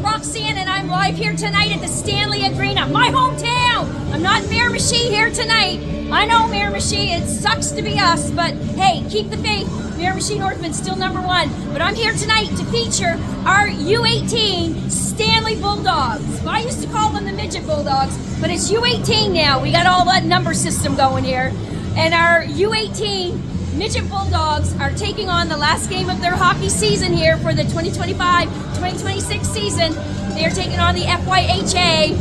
Roxanne, and I'm live here tonight at the Stanley Agrena, my hometown. I'm not Miramichi here tonight. I know Miramichi, it sucks to be us, but hey, keep the faith. Miramichi Northman's still #1. But I'm here tonight to feature our U18 Stanley Bulldogs. I used to call them the Midget Bulldogs, but it's U18 now. We got all that number system going here. And our U18 Midget Bulldogs are taking on the last game of their hockey season here for the 2025-2026 season. They are taking on the FYHA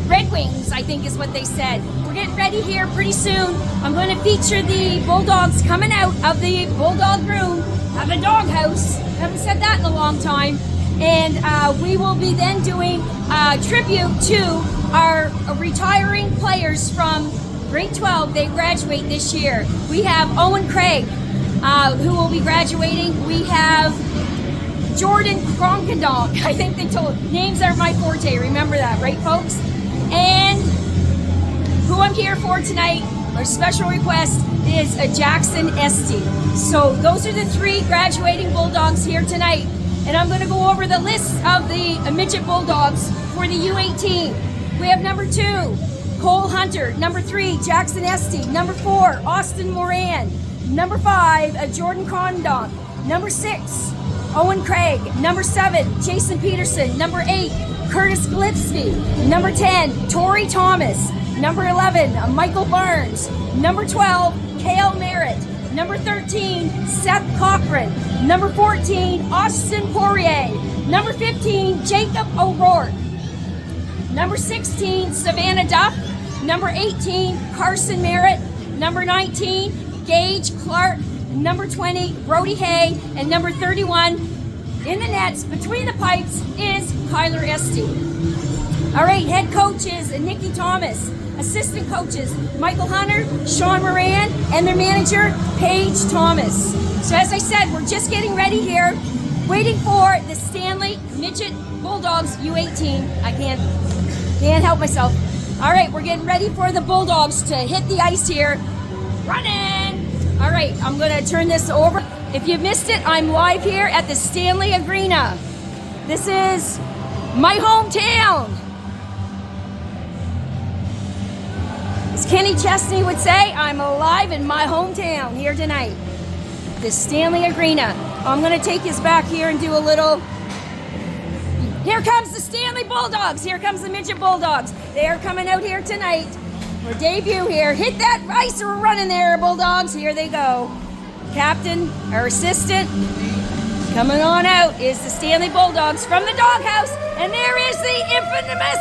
Red Wings, I think is what they said. We're getting ready here pretty soon. I'm going to feature the Bulldogs coming out of the Bulldog room of the doghouse. Haven't said that in a long time. And we will be then doing a tribute to our retiring players from grade 12. They graduate this year. We have Owen Craig, who will be graduating. We have Jordan Kranendonk. I think they told names are my forte. Remember that, right, folks? And who I'm here for tonight, our special request is a Jackson Estey. So those are the 3 graduating Bulldogs here tonight. And I'm going to go over the list of the Midget Bulldogs for the U18. We have #2, Cole Hunter. #3, Jackson Estey. #4, Austin Moran. #5, Jordan Kranendonk. #6, Owen Craig. #7, Jason Peterson. #8, Curtis Glipsby. #10, Tori Thomas. #11, Michael Barnes. #12, Kale Merritt. #13, Seth Cochran. #14, Austin Poirier. #15, Jacob O'Rourke. #16, Savannah Duff. #18, Carson Merritt. #19, Gage Clark. #20, Brody Hay. And #31, in the nets, between the pipes, is Kyler Estey. All right, head coaches, Nikki Thomas. Assistant coaches, Michael Hunter, Sean Moran, and their manager, Paige Thomas. So as I said, we're just getting ready here, waiting for the Stanley Midget Bulldogs U18. I can't help myself. All right, we're getting ready for the Bulldogs to hit the ice here. Running! All right, I'm gonna turn this over. If you missed it, I'm live here at the Stanley Agrena. This is my hometown. As Kenny Chesney would say, I'm alive in my hometown here tonight. The Stanley Agrena. I'm gonna take us back here and do a little. Here comes the Stanley Bulldogs. Here comes the Midget Bulldogs. They are coming out here tonight for debut here. Hit that ice, we're running there, Bulldogs. Here they go. Captain, our assistant, coming on out is the Stanley Bulldogs from the doghouse. And there is the infamous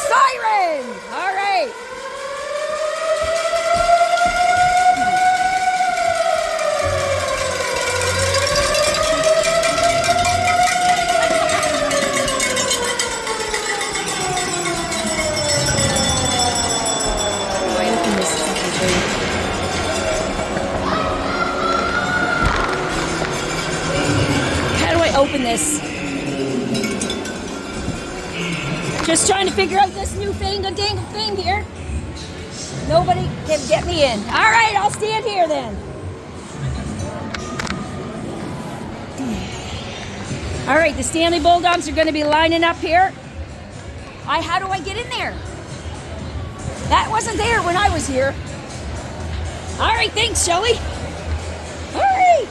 siren. All right. Open this. Just trying to figure out this new fangled dangle thing here. Nobody can get me in. All right, I'll stand here then. All right, the Stanley Bulldogs are going to be lining up here. How do I get in there? That wasn't there when I was here. All right, thanks, Shelly. All right.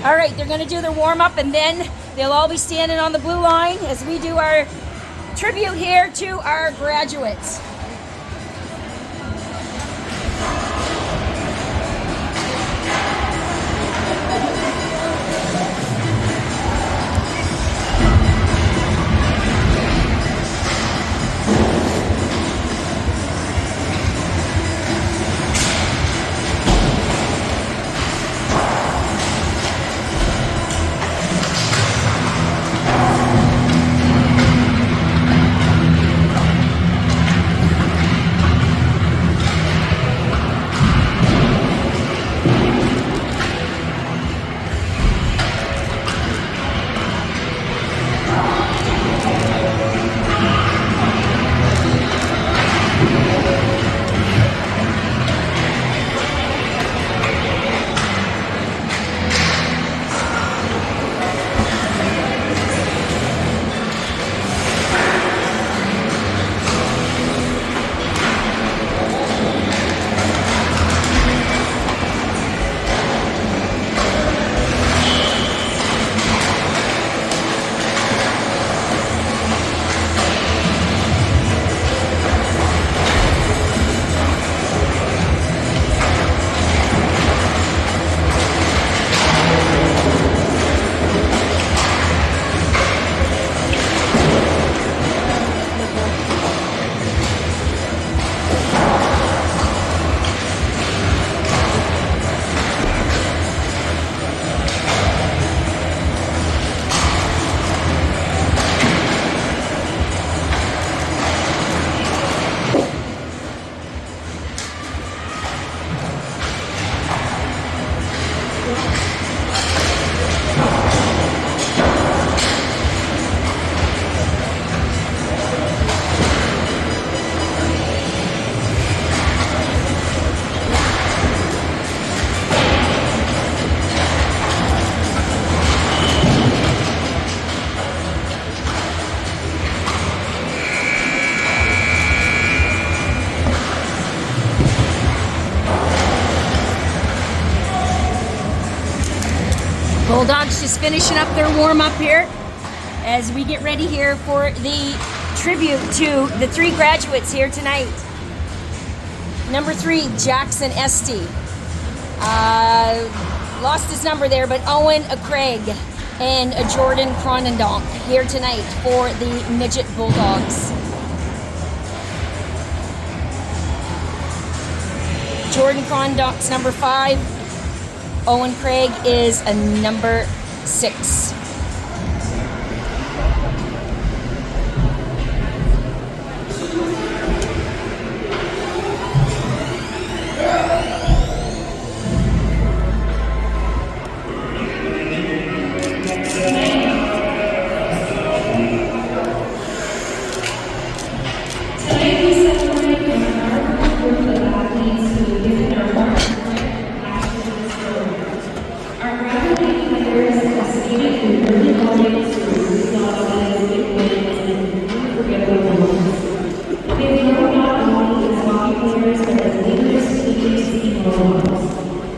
All right, they're going to do their warm-up, and then they'll all be standing on the blue line as we do our tribute here to our graduates. Bulldogs just finishing up their warm-up here as we get ready here for the tribute to the 3 graduates here tonight. Number 3, Jackson Estey. Lost his number there, but Owen, a Craig, and a Jordan Kranendonk here tonight for the Midget Bulldogs. Jordan Kranendonk's number 5. Owen Craig is a number 6.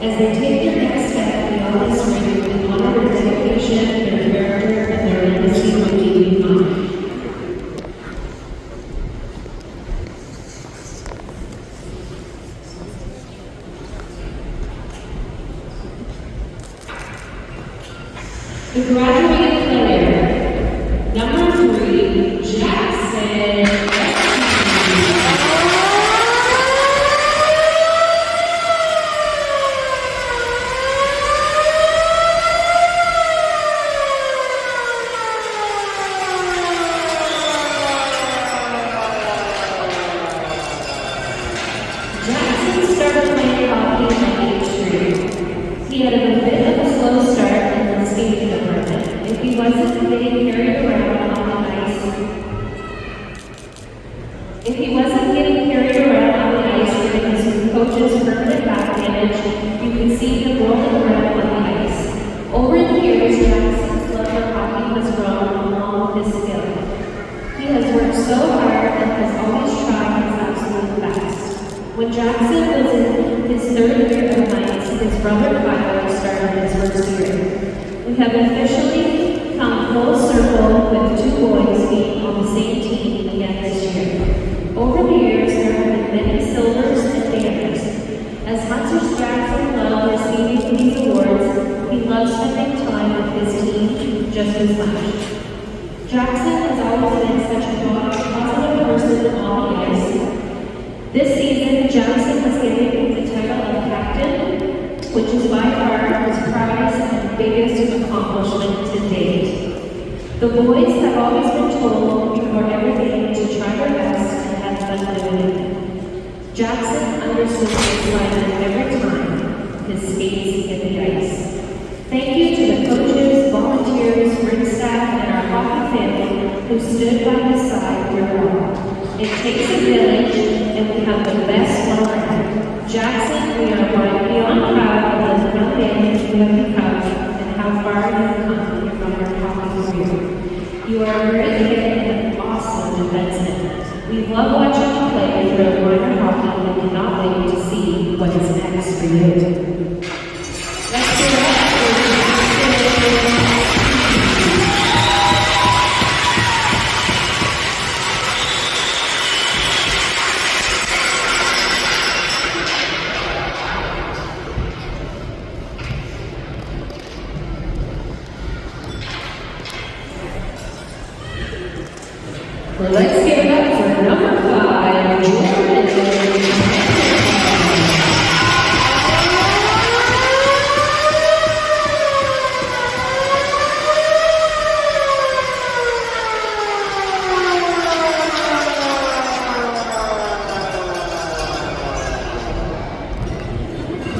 As they take their next step beyond this ring, we honor their dedication, their character, and their legacy will keep in mind. The graduating player, number 3, Jackson. Jackson started playing hockey at age 3. He had a bit of a slow start in the skating department. If he wasn't getting carried around on the ice during his coach's permanent back damage, you could see him rolling around on the ice. Over the years, Jackson's love for hockey has grown along with his skill. He has worked so hard and has always tried his absolute best. When Jackson was in his 3rd year of Knights, his brother Kyle started his first year. We have officially come full circle with 2 boys being on the same team again this year. Over the years, there have been many silvers and banners. As much as Jackson loved receiving these awards, he loves spending time with his team just as much. Jackson has always been such a positive person on the ice. This season, Jackson has given the title of captain, which is by far his prize and biggest accomplishment to date. The boys have always been told before every game to try their best and have fun doing it. Jackson understood this line every time his skates hit the ice. Thank you to the coaches, volunteers, rink staff, and our hockey family who stood by his side through it all. It takes a village, and we have the best one around. Jackson, we are beyond proud of the young man you have become and how far you have come from your hockey career. You are a great kid and an awesome defenseman. We love watching you play through a minor hockey and cannot wait to see what is next for you. Let's give it up for Well, let's give it up for number 5, Jordan.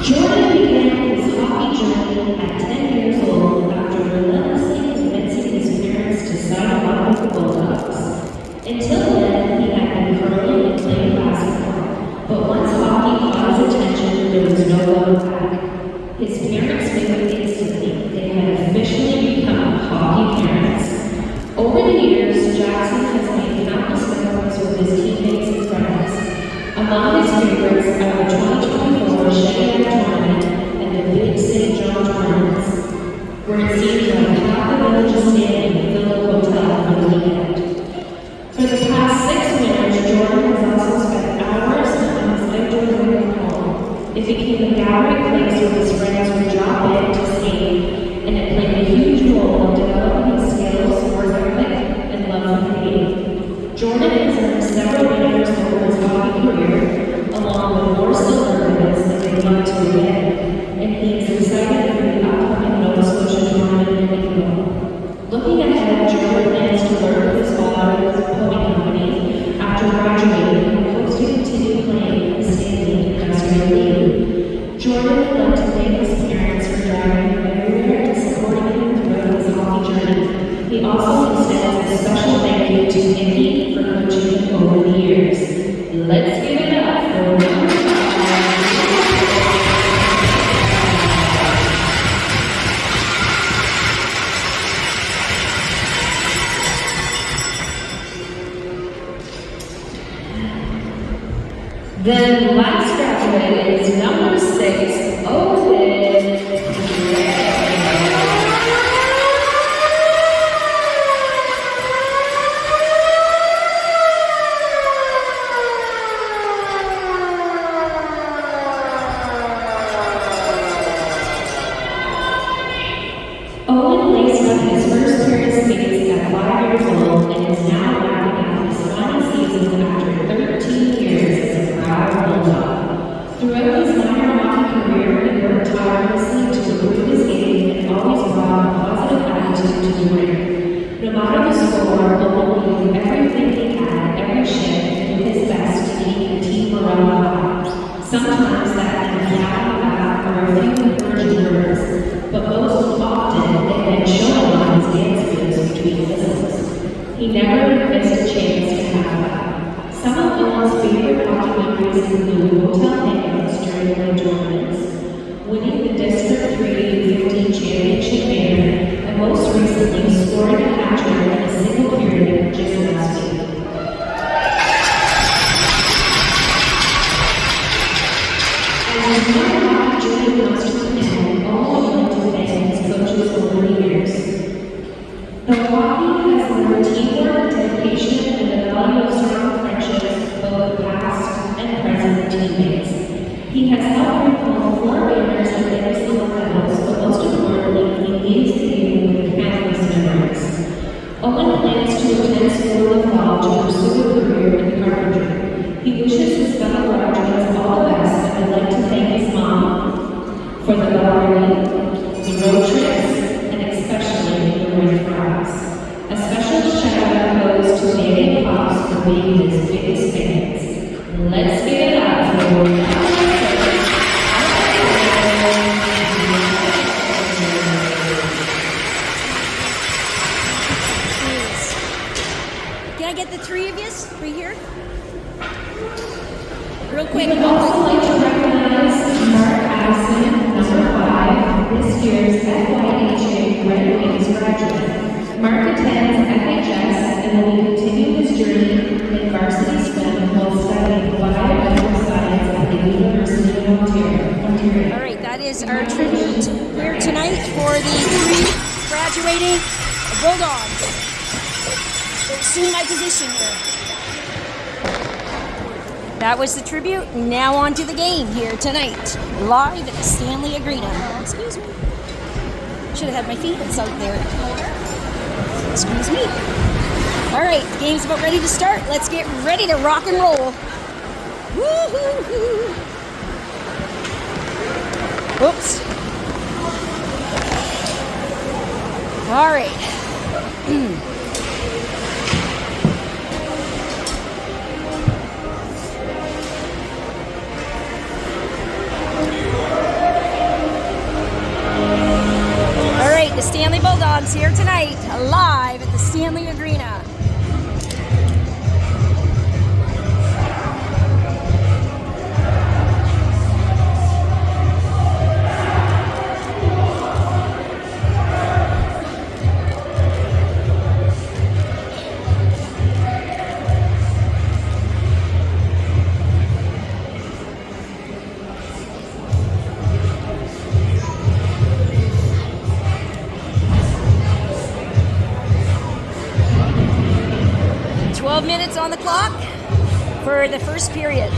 Jordan began his hockey journey at 10 years old after relentlessly convincing his parents to sign him up with the Bulldogs. Until then, he had been curling and playing basketball, but once hockey caught his attention, there was no going back. His parents knew instantly they had officially become hockey parents. Over the years, Jackson has made countless memories with his teammates and friends. Among his favorites are the 2024 Shea tournament and the Big St. John tournaments, where Then last graduate is number 6, Owen. Owen laced up his first pair of skates at 5 years old and is now wrapping up his final season after 13 years as a proud Bulldog. Throughout his minor hockey career, he worked tirelessly to improve his game and always brought a positive attitude to the rink. No matter the score, Owen gave everything he had, every shift, and did his best to keep the team morale high. Sometimes that can be out of back or a few encouraging words, but most often it meant showing off his dance moves between visits. He never missed a chance to have that. Some of Owen's favorite hockey memories include hotel hangouts during the tournaments, winning the District 3 15 championship banner, and most recently scoring a hat-trick in a single period just last week. As his minor hockey journey comes to an end, Owen would like to thank his coaches over the years. Though hockey has learned teamwork, dedication, and the value of strong friendships, both past and present teammates. He has helped recall 4 banners and every single medals, but most importantly, he leaves the game with countless memories. Owen plans to attend school in the fall to pursue a career in carpentry. He wishes his fellow graduates all the best and would like to thank his mom for the ballerina, the road trips, and especially the red fries. A special shout out goes to Danny and Pops for being his biggest fans. Let's give it up for Can I get the 3 of you right here? Real We quick. would also like to recognize Mark Addison, number 5, this year's FYHA Red Wings graduate. Mark attends FHS and will be continuing his journey in varsity swim while studying biomedical science at the University of Ontario. All right, that is our tribute here tonight for the 3 graduating Bulldogs. See my position here. That was the tribute. Now on to the game here tonight, live at the Stanley Agrena. Excuse me. Should have had my feet out there. Excuse me. All right, the game's about ready to start. Let's get ready to rock and roll. Woo-hoo-hoo. Whoops. All right. The Stanley Bulldogs here tonight, live at the Stanley Agrena. Minutes on the clock for the first period.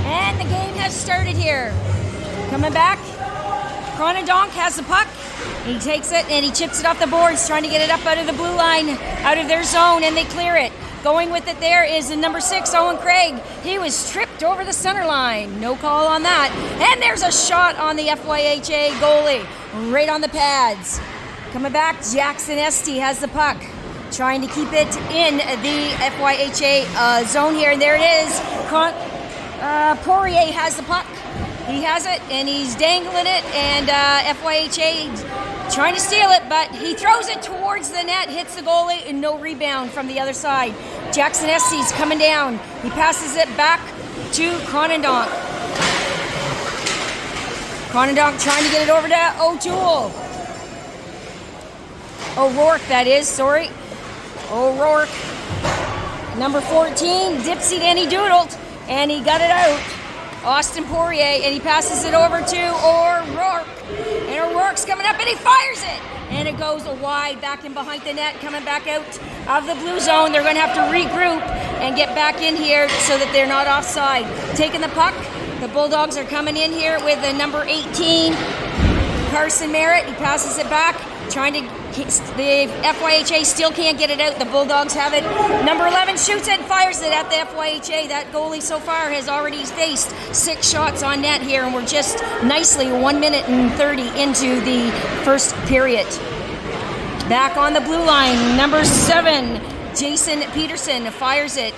And the game has started here. Coming back, Kranendonk has the puck. He takes it and he chips it off the boards, trying to get it up out of the blue line, out of their zone, and they clear it. Going with it there is the number 6, Owen Craig. He was tripped over the center line. No call on that. And there's a shot on the FYHA goalie, right on the pads. Coming back, Jackson Estey has the puck. trying to keep it in the FYHA zone here. And there it is. Poirier has the puck. He has it, and he's dangling it, and FYHA trying to steal it, but he throws it towards the net, hits the goalie, and no rebound from the other side. Jackson Estey's coming down. He passes it back to Kranendonk. Kranendonk trying to get it over to O'Toole. O'Rourke, that is, sorry. O'Rourke. Number 14, dipsied and he doodled, and he got it out. Austin Poirier, and he passes it over to O'Rourke. And O'Rourke's coming up, and he fires it. And it goes wide back in behind the net, coming back out of the blue zone. They're going to have to regroup and get back in here so that they're not offside. Taking the puck, the Bulldogs are coming in here with the number 18, Carson Merritt. He passes it back, trying to... The FYHA still can't get it out. The Bulldogs have it. Number 11 shoots it and fires it at the FYHA. That goalie so far has already faced 6 shots on net here, and we're just nicely 1 minute and 30 into the first period. Back on the blue line, number 7, Jason Peterson fires it.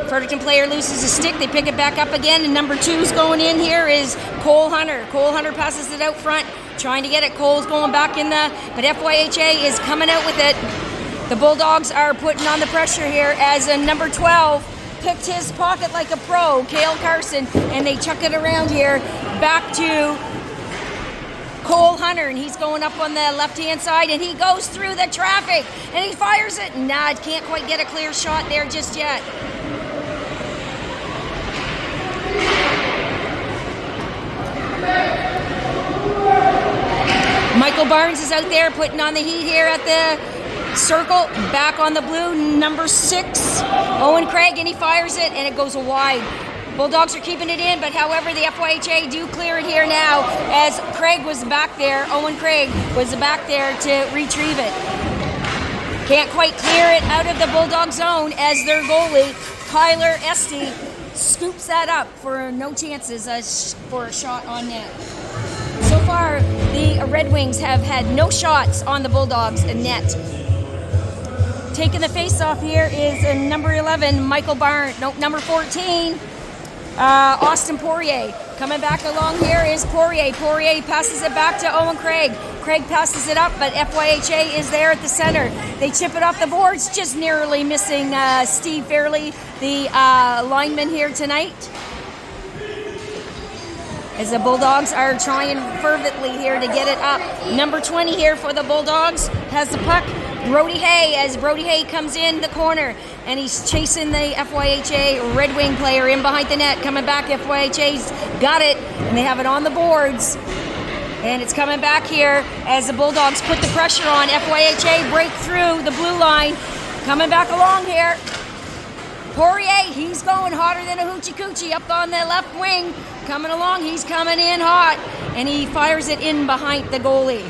Fredericton player loses a stick. They pick it back up again, and number 2's going in here is Cole Hunter. Cole Hunter passes it out front, trying to get it. Cole's going back in but FYHA is coming out with it. The Bulldogs are putting on the pressure here as a number 12 picked his pocket like a pro, Cale Carson, and they chuck it around here back to Cole Hunter, and he's going up on the left-hand side, and he goes through the traffic, and he fires it. Nah, can't quite get a clear shot there just yet. Michael Barnes is out there putting on the heat here at the circle. Back on the blue, number 6, Owen Craig, and he fires it, and it goes wide. Bulldogs are keeping it in, but however, the FYHA do clear it here now as Craig was back there. Owen Craig was back there to retrieve it. Can't quite clear it out of the Bulldog zone as their goalie, Kyler Estey, scoops that up for no chances for a shot on net. So far, the Red Wings have had no shots on the Bulldogs net. Taking the face-off here is number 11, Michael Barnes. No, number 14, Austin Poirier. Coming back along here is Poirier. Poirier passes it back to Owen Craig. Craig passes it up, but FYHA is there at the center. They chip it off the boards, just narrowly missing Steve Fairley, the lineman here tonight. As the Bulldogs are trying fervently here to get it up. Number 20 here for the Bulldogs has the puck. Brody Hay, as Brody Hay comes in the corner, and he's chasing the FYHA Red Wing player in behind the net. Coming back, FYHA's got it, and they have it on the boards. And it's coming back here as the Bulldogs put the pressure on. FYHA break through the blue line. Coming back along here. Poirier, he's going hotter than a hoochie coochie up on the left wing. Coming along, he's coming in hot, and he fires it in behind the goalie.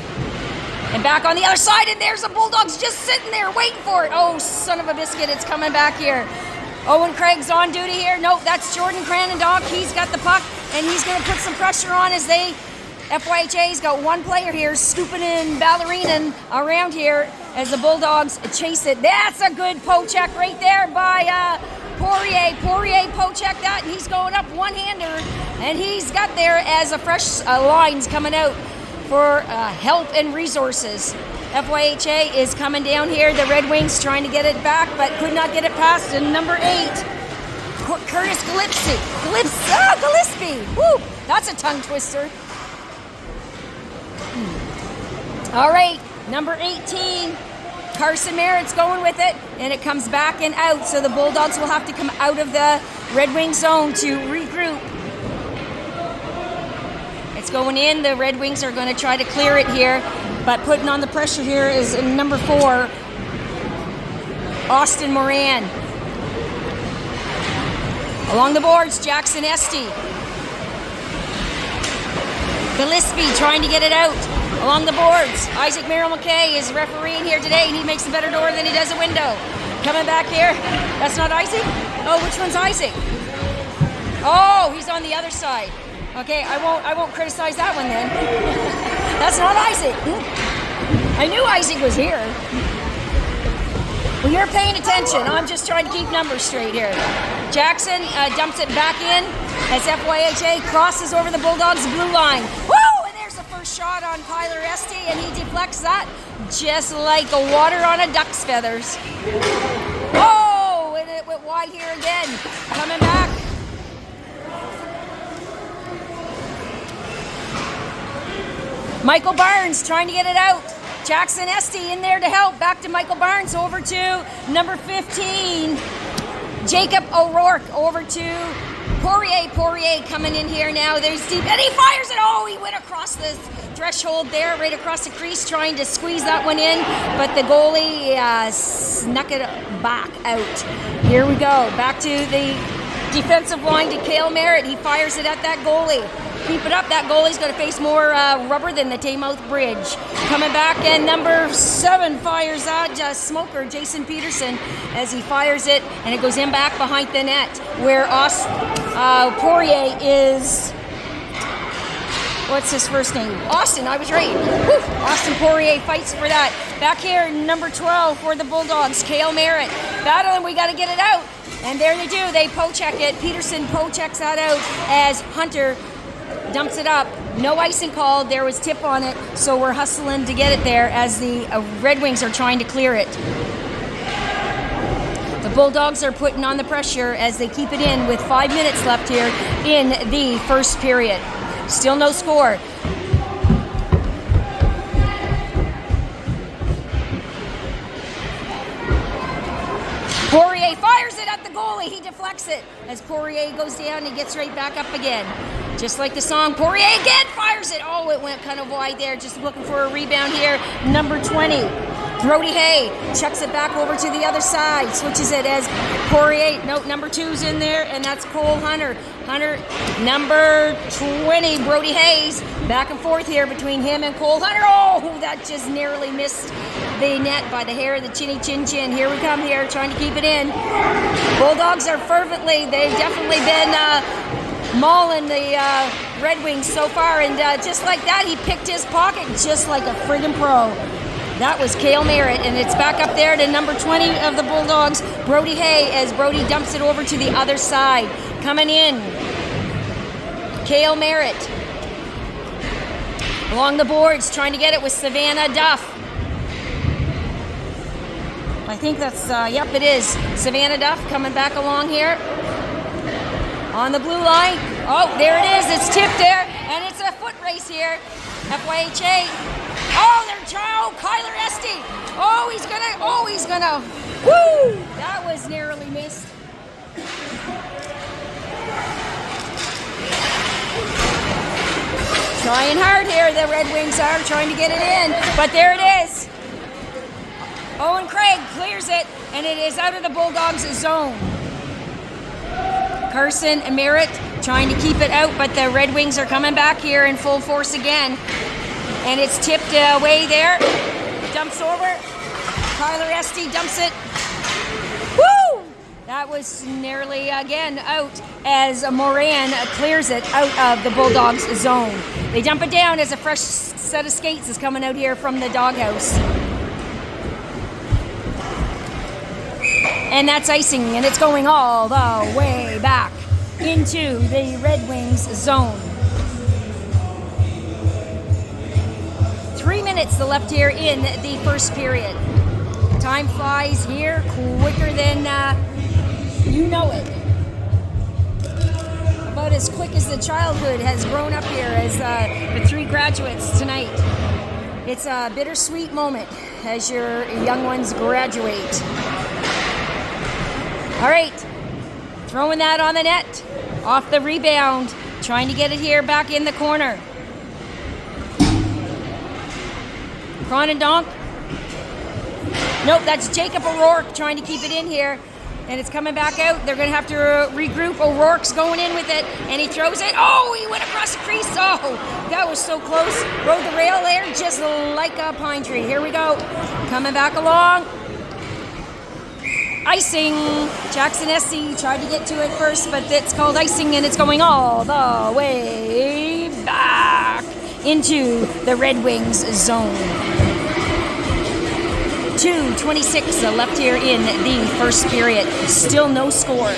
And back on the other side, and there's the Bulldogs just sitting there waiting for it. Oh, son of a biscuit, it's coming back here. Owen Craig's on duty here. Nope, that's Jordan Kranendonk. He's got the puck, and he's going to put some pressure on as FYHA's got one player here scooping and ballerinaing around here as the Bulldogs chase it. That's a good poke-check right there by Poirier. Poirier poke-checked that, and he's going up one-hander, and he's got there as a fresh line's coming out for help and resources. FYHA is coming down here. The Red Wings trying to get it back, but could not get it past. And number 8, Curtis Gillespie. Woo, that's a tongue twister. All right, number 18, Carson Merritt's going with it, and it comes back and out, so the Bulldogs will have to come out of the Red Wing zone to regroup. It's going in. The Red Wings are going to try to clear it here, but putting on the pressure here is number 4, Austin Moran. Along the boards, Jackson Estey. Gillespie trying to get it out. Along the boards, Isaac Merrill McKay is refereeing here today, and he makes a better door than he does a window. Coming back here. That's not Isaac? Oh, which one's Isaac? Oh, he's on the other side. Okay, I won't criticize that one then. That's not Isaac. I knew icing was here. Well, you're paying attention. I'm just trying to keep numbers straight here. Jackson dumps it back in as FYHA crosses over the Bulldogs' blue line. Woo! And there's the first shot on Kyler Estey, and he deflects that just like a water on a duck's feathers. Oh, and it went wide here again. Coming back. Michael Barnes trying to get it out. Jackson Estey in there to help. Back to Michael Barnes, over to number 15. Jacob O'Rourke over to Poirier. Poirier coming in here now. There's deep, and he fires it. Oh, he went across the threshold there, right across the crease, trying to squeeze that one in, but the goalie snuck it back out. Here we go. Back to the defensive line to Cale Merritt. He fires it at that goalie. Keep it up. That goalie's going to face more rubber than the Taymouth Bridge. Coming back, and number 7 fires that smoker, Jason Peterson, as he fires it, and it goes in back behind the net, where Poirier is... What's his first name? Austin, I was right. Woo! Austin Poirier fights for that. Back here, number 12 for the Bulldogs, Cale Merritt. Battling, we got to get it out. And there they do. They poke-check it. Peterson poke-checks that out as Hunter dumps it up. No icing called. There was tip on it, so we're hustling to get it there as the Red Wings are trying to clear it. The Bulldogs are putting on the pressure as they keep it in with 5 minutes left here in the first period. Still no score. Poirier fires it at the goalie. He deflects it as Poirier goes down and gets right back up again. Just like the song, Poirier again fires it. Oh, it went kind of wide there. Just looking for a rebound here. Number 20. Brody Hay chucks it back over to the other side, switches it as Poirier, number 2's in there, and that's Cole Hunter. Hunter, number 20, Brody Hayes, back and forth here between him and Cole Hunter. Oh, that just narrowly missed the net by the hair of the chinny chin chin. Here we come here, trying to keep it in. Bulldogs are fervently, they've definitely been mauling the Red Wings so far, and just like that, he picked his pocket just like a friggin' pro. That was Cale Merritt, and it's back up there to number 20 of the Bulldogs, Brody Hay, as Brody dumps it over to the other side. Coming in, Cale Merritt. Along the boards, trying to get it with Savannah Duff. I think that's, yep, it is. Savannah Duff coming back along here. On the blue line. Oh, there it is. It's tipped there, and it's a foot race here. FYHA. Oh, they're trying. Oh, Kyler Estey. Oh, he's gonna. Woo! That was narrowly missed. Trying hard here, the Red Wings are trying to get it in, but there it is. Owen Craig clears it, and it is out of the Bulldogs' zone. Carson and Merritt trying to keep it out, but the Red Wings are coming back here in full force again. And it's tipped away there. Dumps over. Kyler Estey dumps it. Woo! That was nearly again out as Moran clears it out of the Bulldogs' zone. They dump it down as a fresh set of skates is coming out here from the doghouse. And that's icing, and it's going all the way back into the Red Wings zone. 3 minutes left here in the first period. Time flies here quicker than you know it. About as quick as the childhood has grown up here as the 3 graduates tonight. It's a bittersweet moment as your young ones graduate. All right, throwing that on the net, off the rebound, trying to get it here back in the corner. Kranendonk. Nope, that's Jacob O'Rourke trying to keep it in here. And it's coming back out. They're going to have to regroup. O'Rourke's going in with it, and he throws it. Oh, he went across the crease. Oh, that was so close. Rode the rail there just like a pine tree. Here we go. Coming back along. Icing. Jackson Estey tried to get to it first, but it's called icing, and it's going all the way back into the Red Wings zone. 2:26 left here in the first period. Still no score.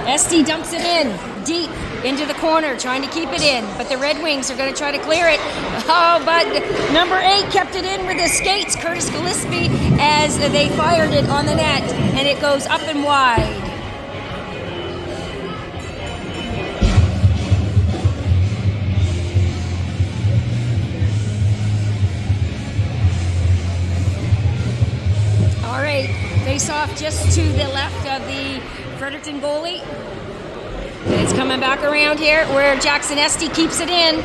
Estey dumps it in deep into the corner, trying to keep it in, but the Red Wings are going to try to clear it. Oh, but number 8 kept it in with his skates, Curtis Gillespie, as they fired it on the net, and it goes up and wide. All right, face off just to the left of the Fredericton goalie. And it's coming back around here where Jackson Estey keeps it in.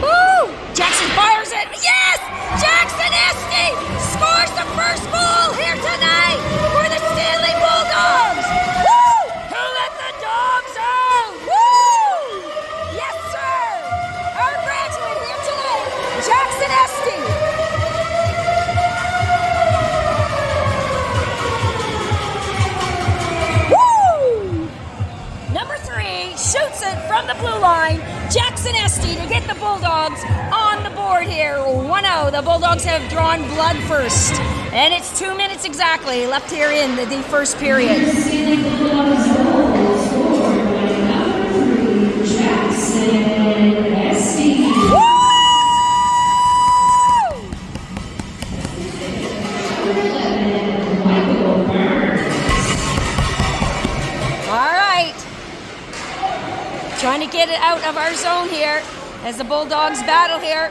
Woo! Jackson fires it. Yes! Jackson Estey scores the first goal here tonight for the Stanley Bulldogs. Woo! Who let the dogs out? Woo! Yes, sir! Our graduate here tonight, Jackson Estey. Shoots it from the blue line. Jackson Estey to get the Bulldogs on the board here. 1-0. The Bulldogs have drawn blood first. And it's 2 minutes exactly left here in the first period. Jackson Estey. Trying to get it out of our zone here as the Bulldogs battle here.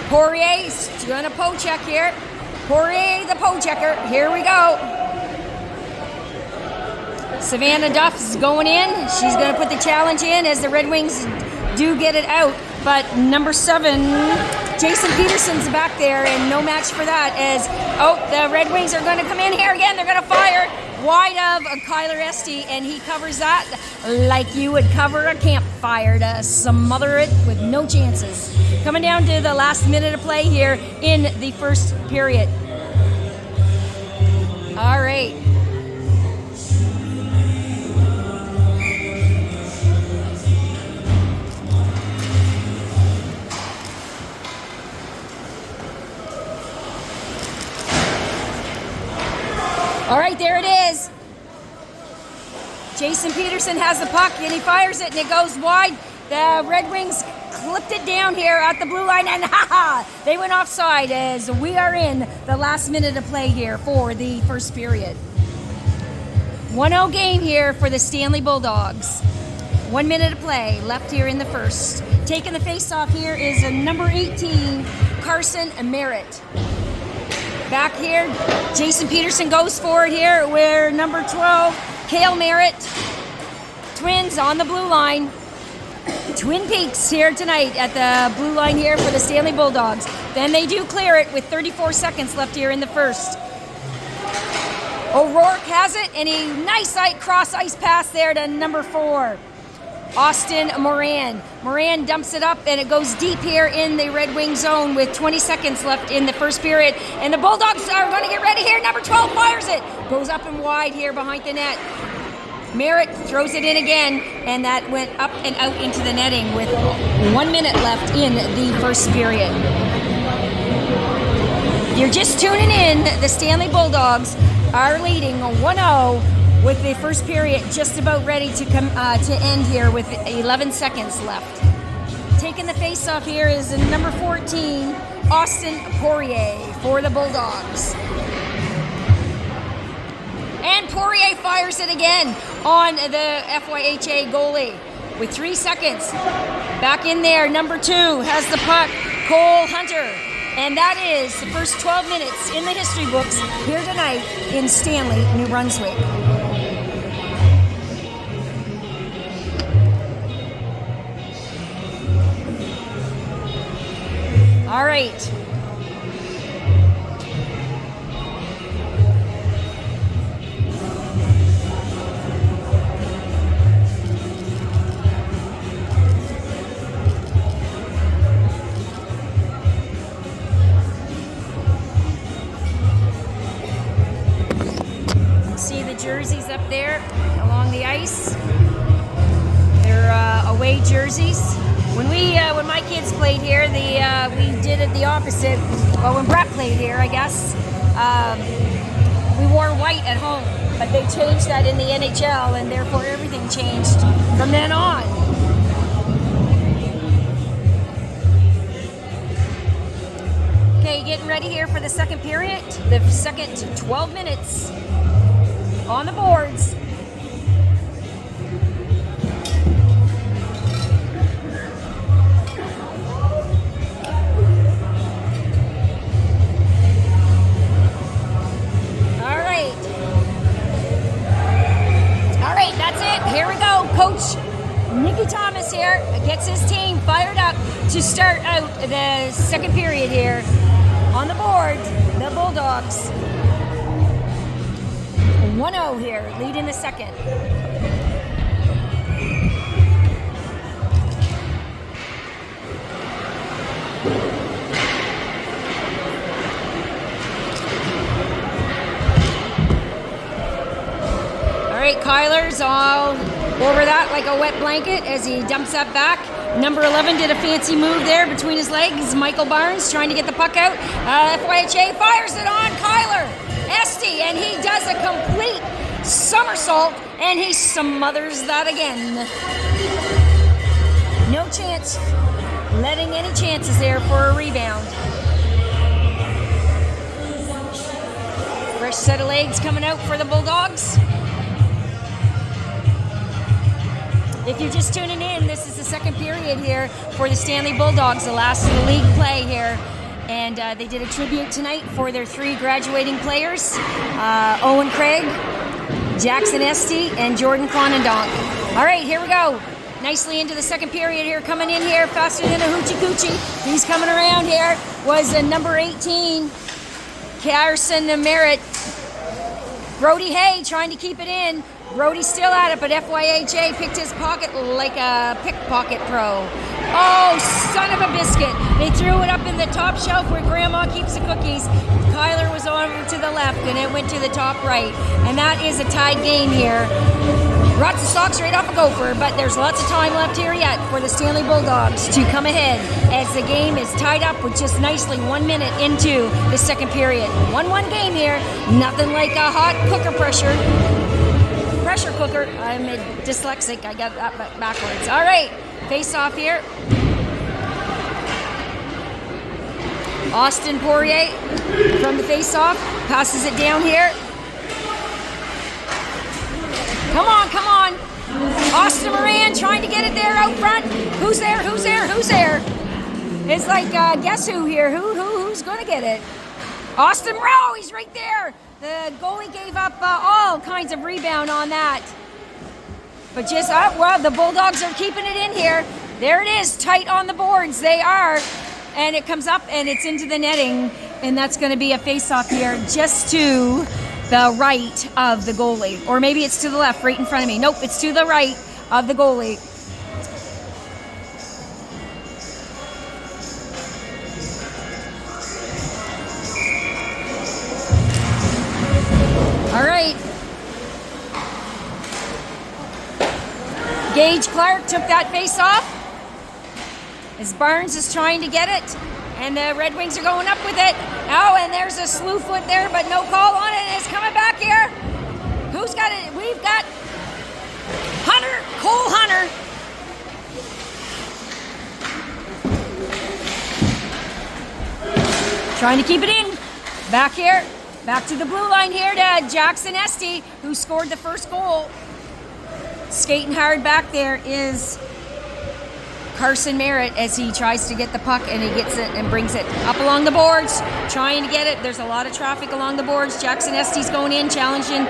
Poirier's doing a poke check here. Poirier, the poke checker. Here we go. Savannah Duff is going in. She's going to put the challenge in as the Red Wings do get it out. But number 7, Jason Peterson's back there, and no match for that as, the Red Wings are going to come in here again. They're going to fire wide of Kyler Estey, and he covers that like you would cover a campfire to smother it with no chances. Coming down to the last minute of play here in the first period. All right. All right, there it is. Jason Peterson has the puck, and he fires it, and it goes wide. The Red Wings clipped it down here at the blue line, and they went offside as we are in the last minute of play here for the first period. 1-0 game here for the Stanley Bulldogs. 1 minute of play left here in the first. Taking the face-off here is number 18, Carson Merritt. Back here, Jason Peterson goes for it here, where number 12, Cale Merritt. Twins on the blue line. Twin Peaks here tonight at the blue line here for the Stanley Bulldogs. Then they do clear it with 34 seconds left here in the first. O'Rourke has it, and a nice cross ice pass there to number 4, Austin Moran. Moran dumps it up, and it goes deep here in the Red Wing zone with 20 seconds left in the first period. And the Bulldogs are going to get ready here. Number 12 fires it. Goes up and wide here behind the net. Merritt throws it in again, and that went up and out into the netting with 1 minute left in the first period. If you're just tuning in, the Stanley Bulldogs are leading 1-0 with the first period just about ready to come to end here with 11 seconds left. Taking the face-off here is number 14, Austin Poirier for the Bulldogs. And Poirier fires it again on the FYHA goalie with 3 seconds. Back in there, number 2 has the puck, Cole Hunter. And that is the first 12 minutes in the history books here tonight in Stanley, New Brunswick. All right. jerseys up there along the ice. They're away jerseys. When my kids played here, we did it the opposite. Well, when Brett played here, I guess, we wore white at home. But they changed that in the NHL, and therefore everything changed from then on. Okay, getting ready here for the second period. The second 12 minutes on the boards. Here we go. Coach Nicky Thomas here gets his team fired up to start out the second period here. On the board, the Bulldogs. 1-0 here, leading the second. Kyler's all over that like a wet blanket as he dumps that back. Number 11 did a fancy move there between his legs. Michael Barnes trying to get the puck out. FYHA fires it on Kyler. Estey, and he does a complete somersault, and he smothers that again. No chance, letting any chances there for a rebound. Fresh set of legs coming out for the Bulldogs. If you're just tuning in, this is the second period here for the Stanley Bulldogs, the last of the league play here. And they did a tribute tonight for their 3 graduating players, Owen Craig, Jackson Estey, and Jordan Kranendonk. All right, here we go. Nicely into the second period here, coming in here faster than a hoochie coochie. He's coming around here, was number 18, Carson Merritt. Brody Hay trying to keep it in. Brody's still at it, but FYHA picked his pocket like a pickpocket pro. Oh, son of a biscuit. They threw it up in the top shelf where Grandma keeps the cookies. Kyler was over to the left, and it went to the top right. And that is a tied game here. Lots of socks right off a gopher, but there's lots of time left here yet for the Stanley Bulldogs to come ahead as the game is tied up with just nicely 1 minute into the second period. 1-1 game here. Nothing like a hot cooker pressure cooker. I'm dyslexic. I got that backwards. All right, face off here. Austin Poirier from the face off passes it down here. Come on, come on. Austin Moran trying to get it there out front. Who's there? Who's there? Who's there? It's like guess who here? Who's gonna get it? Austin Rowe, he's right there. The goalie gave up all kinds of rebound on that. But just, well, the Bulldogs are keeping it in here. There it is, tight on the boards. They are. And it comes up and it's into the netting. And that's going to be a face-off here just to the right of the goalie. Or maybe it's to the left, right in front of me. Nope, it's to the right of the goalie. All right. Gage Clark took that face off as Barnes is trying to get it, and the Red Wings are going up with it. Oh, and there's a slew foot there, but no call on it, and it's coming back here. Who's got it? We've got Cole Hunter. Trying to keep it in. Back here. Back to the blue line here to Jackson Estey, who scored the first goal. Skating hard back there is Carson Merritt as he tries to get the puck, and he gets it and brings it up along the boards, trying to get it. There's a lot of traffic along the boards. Jackson Estey's going in, challenging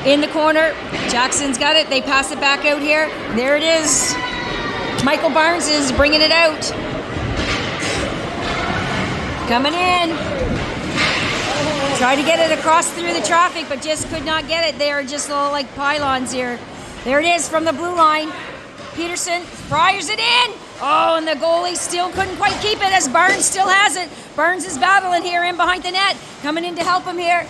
in the corner. Jackson's got it. They pass it back out here. There it is. Michael Barnes is bringing it out. Coming in. Tried to get it across through the traffic, but just could not get it. They are just little like pylons here. There it is from the blue line. Peterson fires it in. Oh, and the goalie still couldn't quite keep it as Barnes still has it. Barnes is battling here in behind the net. Coming in to help him here.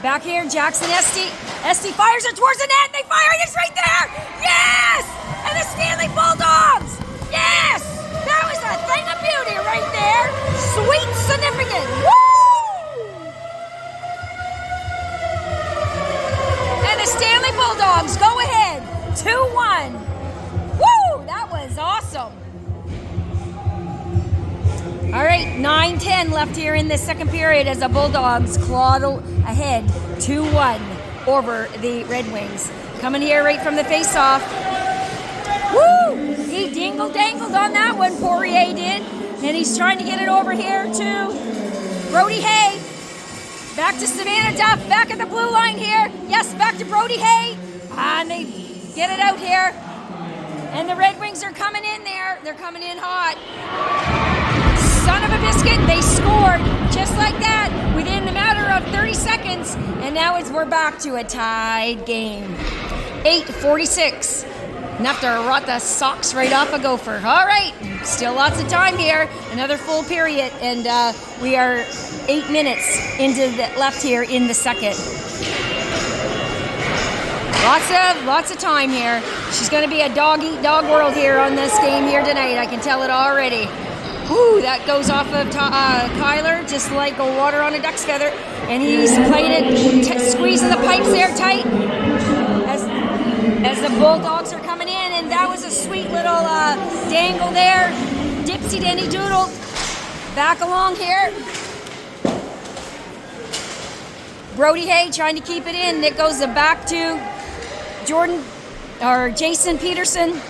Back here, Jackson, Estey. Estey fires it towards the net. They fire it. It's right there. Yes! And the Stanley Bulldogs. Yes! That was a thing of beauty right there. Sweet significant. Woo! And the Stanley Bulldogs go ahead. 2-1. Woo! That was awesome. All right, 9-10 left here in the second period as the Bulldogs clawed ahead 2-1 over the Red Wings. Coming here right from the face-off. Woo! He dingle-dangled on that one, Poirier did. And he's trying to get it over here to Brody Hay. Back to Savannah Duff, back at the blue line here. Yes, back to Brody Hay. And they get it out here. And the Red Wings are coming in there. They're coming in hot. Son of a biscuit, they scored just like that within a matter of 30 seconds. And now we're back to a tied game. 8:46. Enough to rot the socks right off a gopher. All right, still lots of time here. Another full period, and we are 8 minutes into the left here in the second. Lots of time here. She's going to be a dog-eat-dog world here on this game here tonight. I can tell it already. Ooh, that goes off of Kyler, just like water on a duck's feather. And he's playing it, squeezing the pipes there tight as the Bulldogs are coming in. And that was a sweet little dangle there. Dipsy Danny Doodle. Back along here. Brody Hay trying to keep it in. It goes back to Jason Peterson.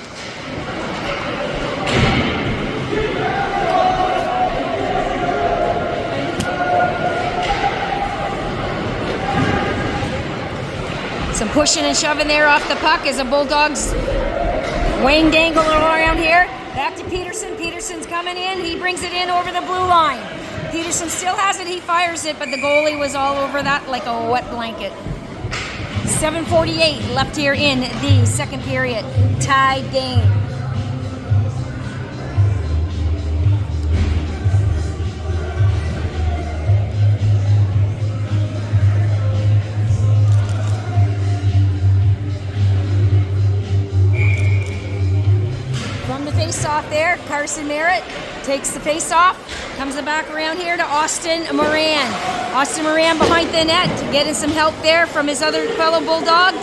Some pushing and shoving there off the puck as the Bulldogs wing dangle around here. Back to Peterson. Peterson's coming in. He brings it in over the blue line. Peterson still has it. He fires it, but the goalie was all over that like a wet blanket. 7:48 left here in the second period. Tied game. Face-off there, Carson Merritt takes the face-off, comes back around here to Austin Moran. Austin Moran behind the net, getting some help there from his other fellow Bulldog.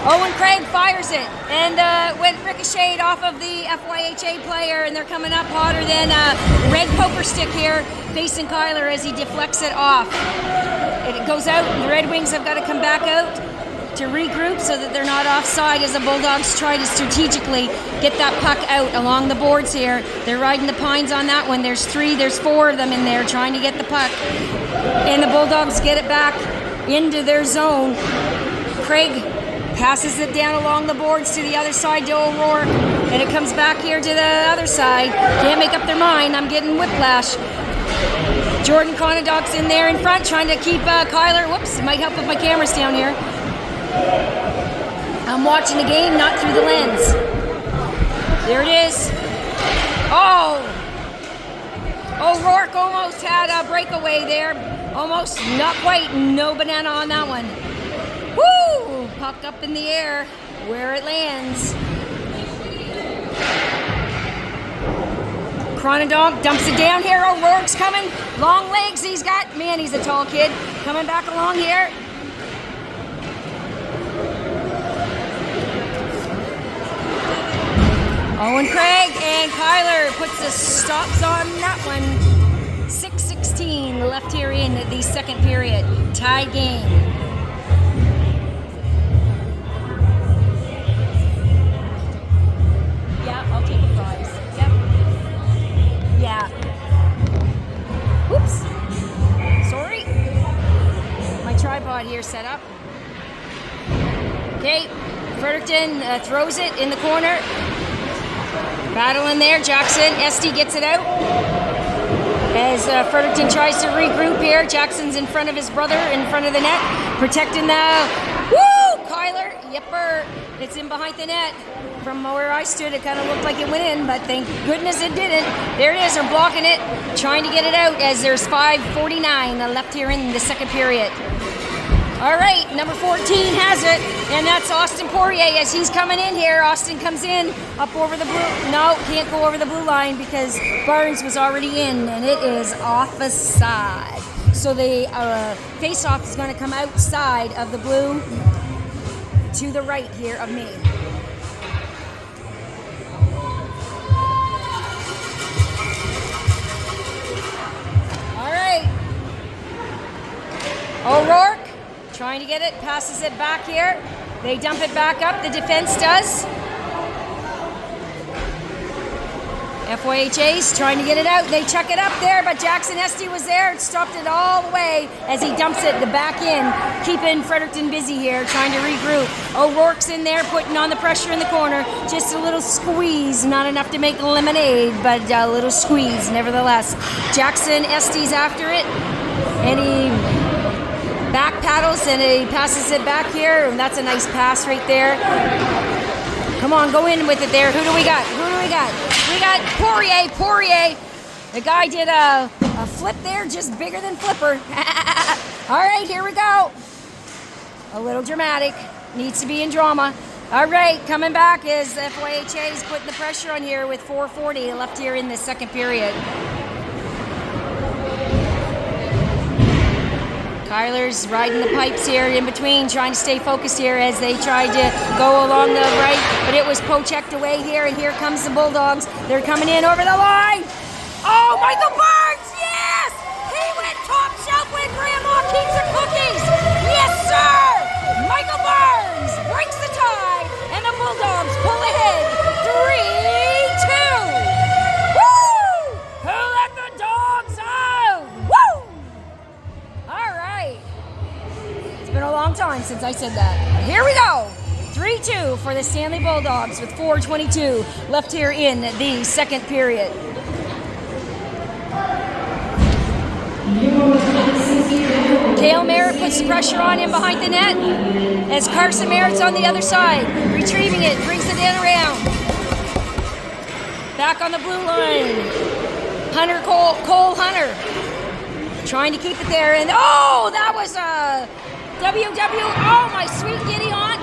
Owen Craig fires it, and went ricocheted off of the FYHA player, and they're coming up hotter than a red poker stick here, facing Kyler as he deflects it off. It goes out, and the Red Wings have got to come back out to regroup so that they're not offside as the Bulldogs try to strategically get that puck out along the boards here. They're riding the pines on that one. There's 4 of them in there trying to get the puck. And the Bulldogs get it back into their zone. Craig passes it down along the boards to the other side to O'Rourke. And it comes back here to the other side. Can't make up their mind. I'm getting whiplash. Jordan Kranendonk's in there in front trying to keep Kyler. Whoops, it might help if my camera's down here. I'm watching the game, not through the lens. There it is. Oh! O'Rourke almost had a breakaway there. Almost, not quite. No banana on that one. Woo! Puck up in the air where it lands. Kranendonk dumps it down here. O'Rourke's coming. Long legs he's got. Man, he's a tall kid. Coming back along here. Owen Craig and Kyler puts the stops on that one. 6:16 left here in the second period. Tie game. Yeah, I'll take the fries. Yep. Yeah. Whoops. Sorry. My tripod here set up. Okay. Fredericton throws it in the corner. Battling there, Jackson. Estey gets it out. As Fredericton tries to regroup here. Jackson's in front of his brother, in front of the net. Protecting the... Woo! Kyler. Yepper, it's in behind the net. From where I stood, it kind of looked like it went in, but thank goodness it didn't. There it is, they're blocking it, trying to get it out as there's 5:49 left here in the second period. All right, number 14 has it, and that's Austin Poirier as he's coming in here. Austin comes in up over the blue. No, can't go over the blue line because Barnes was already in, and it is offside. So the face-off is going to come outside of the blue to the right here of me. All right. O'Rourke trying to get it, passes it back here. They dump it back up, the defense does. FYHA's trying to get it out. They check it up there, but Jackson Estey was there and stopped it all the way as he dumps it the back in, keeping Fredericton busy here, trying to regroup. O'Rourke's in there, putting on the pressure in the corner. Just a little squeeze, not enough to make lemonade, but a little squeeze nevertheless. Jackson Estey's after it, and he back paddles and he passes it back here, and that's a nice pass right there. Come on, go in with it there. Who do we got? We got Poirier. The guy did a flip there, just bigger than Flipper. All right, here we go. A little dramatic. Needs to be in drama. All right, coming back is FYHA is putting the pressure on here with 4:40 left here in the second period. Kyler's riding the pipes here in between, trying to stay focused here as they tried to go along the right, but it was pochecked away here, and here comes the Bulldogs. They're coming in over the line. Oh, Michael Barnes, yes! He went top shelf when Grandma keeps her cookies. Yes, sir! Michael Barnes breaks the tie, and the Bulldogs pull ahead 3-2. Woo! Who let the dogs out? Woo! All right. It's been a long time since I said that. Here we go. 3-2 for the Stanley Bulldogs with 4:22 left here in the second period. Cale Merritt puts pressure on him behind the net as Carson Merritt's on the other side. Retrieving it, brings it in around. Back on the blue line. Cole Hunter. Trying to keep it there, and oh, that was a Oh, my sweet giddy aunt.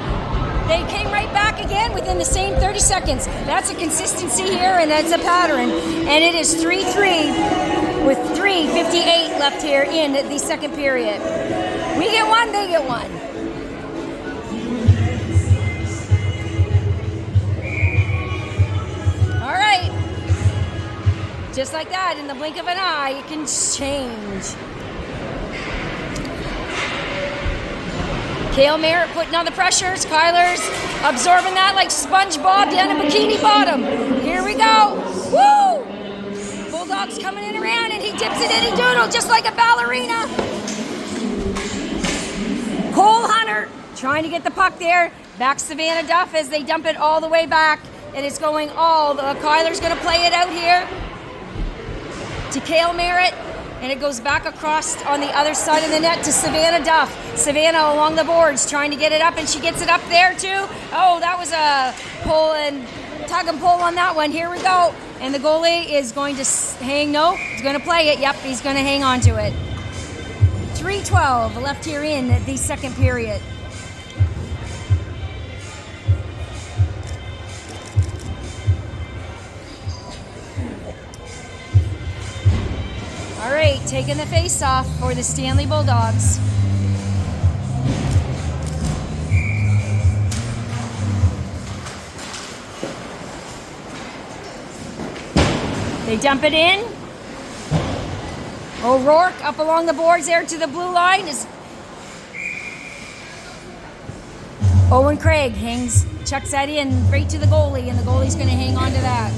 They came right back again within the same 30 seconds. That's a consistency here, and that's a pattern. And it is 3-3 with 3:58 left here in the second period. We get one, they get one. All right. Just like that, in the blink of an eye, it can change. Cale Merritt putting on the pressures. Kyler's absorbing that like SpongeBob down in Bikini Bottom. Here we go. Woo! Bulldogs coming in around, and he dips it in, he doodle just like a ballerina. Cole Hunter trying to get the puck there. Back Savannah Duff as they dump it all the way back. And it's going Kyler's going to play it out here to Cale Merritt, and it goes back across on the other side of the net to Savannah Duff. Savannah along the boards trying to get it up, and she gets it up there too. Oh, that was a pull and tug and pull on that one. Here we go. And the goalie is going to he's going to play it. Yep, he's going to hang on to it. 3:12 left here in the second period. All right, taking the face off for the Stanley Bulldogs. They dump it in. O'Rourke up along the boards there to the blue line is Owen Craig chucks that in right to the goalie, and the goalie's going to hang on to that.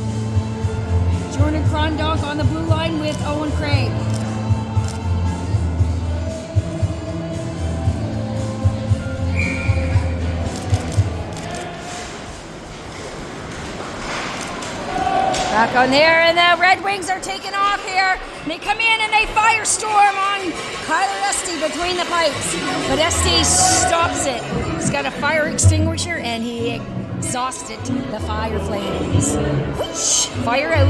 Jordan Kranendonk on the blue line with Owen Craig. Back on there, and the Red Wings are taking off here. They come in and they firestorm on Kyler Estey between the pipes. But Estey stops it. He's got a fire extinguisher and he exhausted the fire flames. Whoosh, fire out.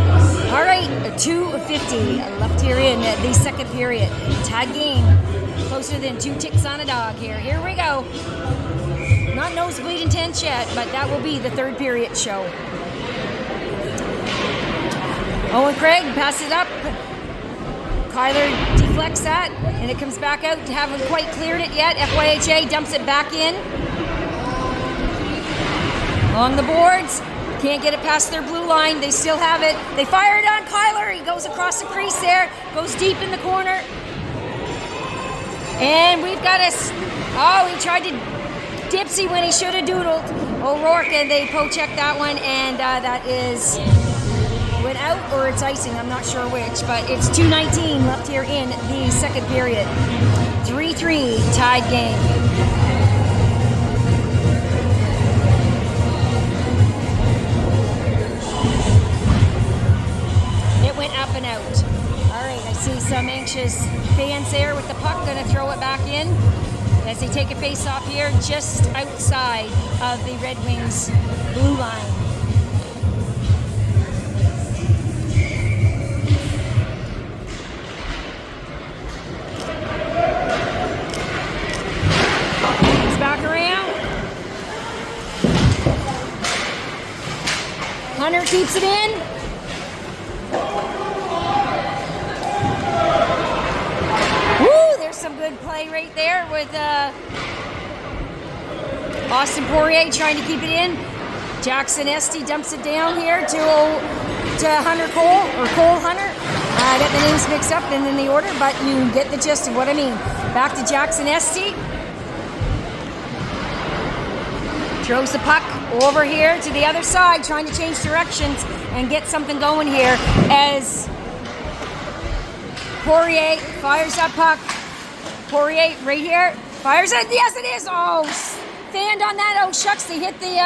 All right, 2:50 left here in the second period. Tied game, closer than 2 ticks on a dog here. Here we go. Not nosebleed intense yet, but that will be the third period show. Owen Craig passes it up. Kyler deflects that, and it comes back out. Haven't quite cleared it yet. FYHA dumps it back in. Along the boards. Can't get it past their blue line. They still have it. They fire it on Kyler. He goes across the crease there. Goes deep in the corner. And we've got he tried to dipsy when he should have doodled. O'Rourke, and they poke-check that one, and that is went out, or it's icing. I'm not sure which, but it's 2:19 left here in the second period. 3-3 tied game. It went up and out. All right, I see some anxious fans there with the puck. Going to throw it back in as they take a face-off here just outside of the Red Wings' blue line. It's back around. Hunter keeps it in. Some good play right there with Austin Poirier trying to keep it in. Jackson Estey dumps it down here to Hunter Cole, or Cole Hunter. I got the names mixed up and in the order, but you get the gist of what I mean. Back to Jackson Estey. Throws the puck over here to the other side, trying to change directions and get something going here as Poirier fires that puck. Poirier right here, fires it, yes it is, oh, fanned on that, oh shucks, they hit the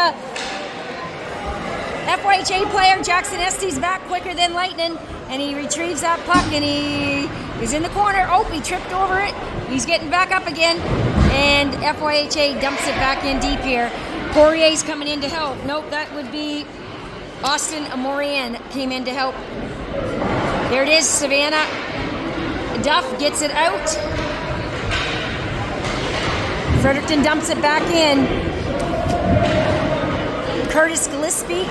FYHA player. Jackson Estey's back quicker than lightning, and he retrieves that puck, and he is in the corner. Oh, he tripped over it, he's getting back up again, and FYHA dumps it back in deep here. Poirier's coming in to help. Nope, that would be Austin Moran came in to help. There it is, Savannah Duff gets it out. Fredericton dumps it back in. Curtis Gillespie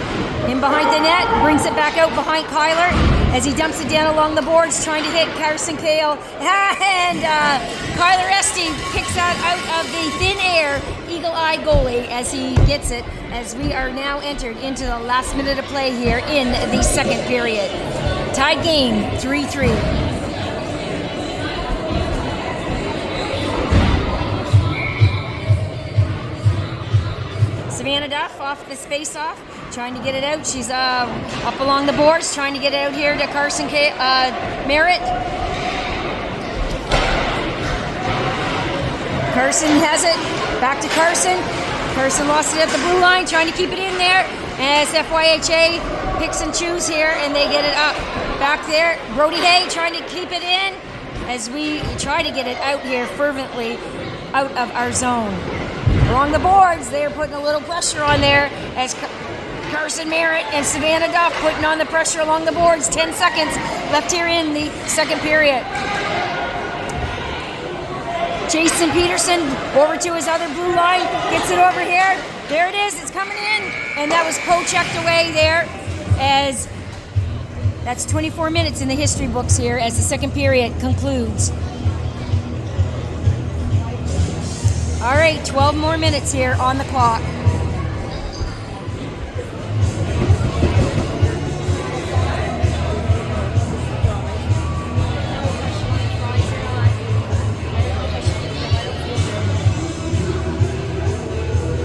in behind the net, brings it back out behind Kyler as he dumps it down along the boards, trying to hit Carson Kale. And Kyler Estey picks that out of the thin air, eagle-eyed goalie as he gets it, as we are now entered into the last minute of play here in the second period. Tied game, 3-3. Savannah Duff off the face-off, trying to get it out. She's up along the boards, trying to get it out here to Carson Merritt. Carson has it, back to Carson. Carson lost it at the blue line, trying to keep it in there. As FYHA picks and choose here, and they get it up. Back there, Brody Hay trying to keep it in as we try to get it out here fervently out of our zone. Along the boards, they're putting a little pressure on there as Carson Merritt and Savannah Duff putting on the pressure along the boards. 10 seconds left here in the second period. Jason Peterson over to his other blue line, gets it over here. There it is, it's coming in. And that was poke-checked away there as that's 24 minutes in the history books here as the second period concludes. All right, 12 more minutes here on the clock.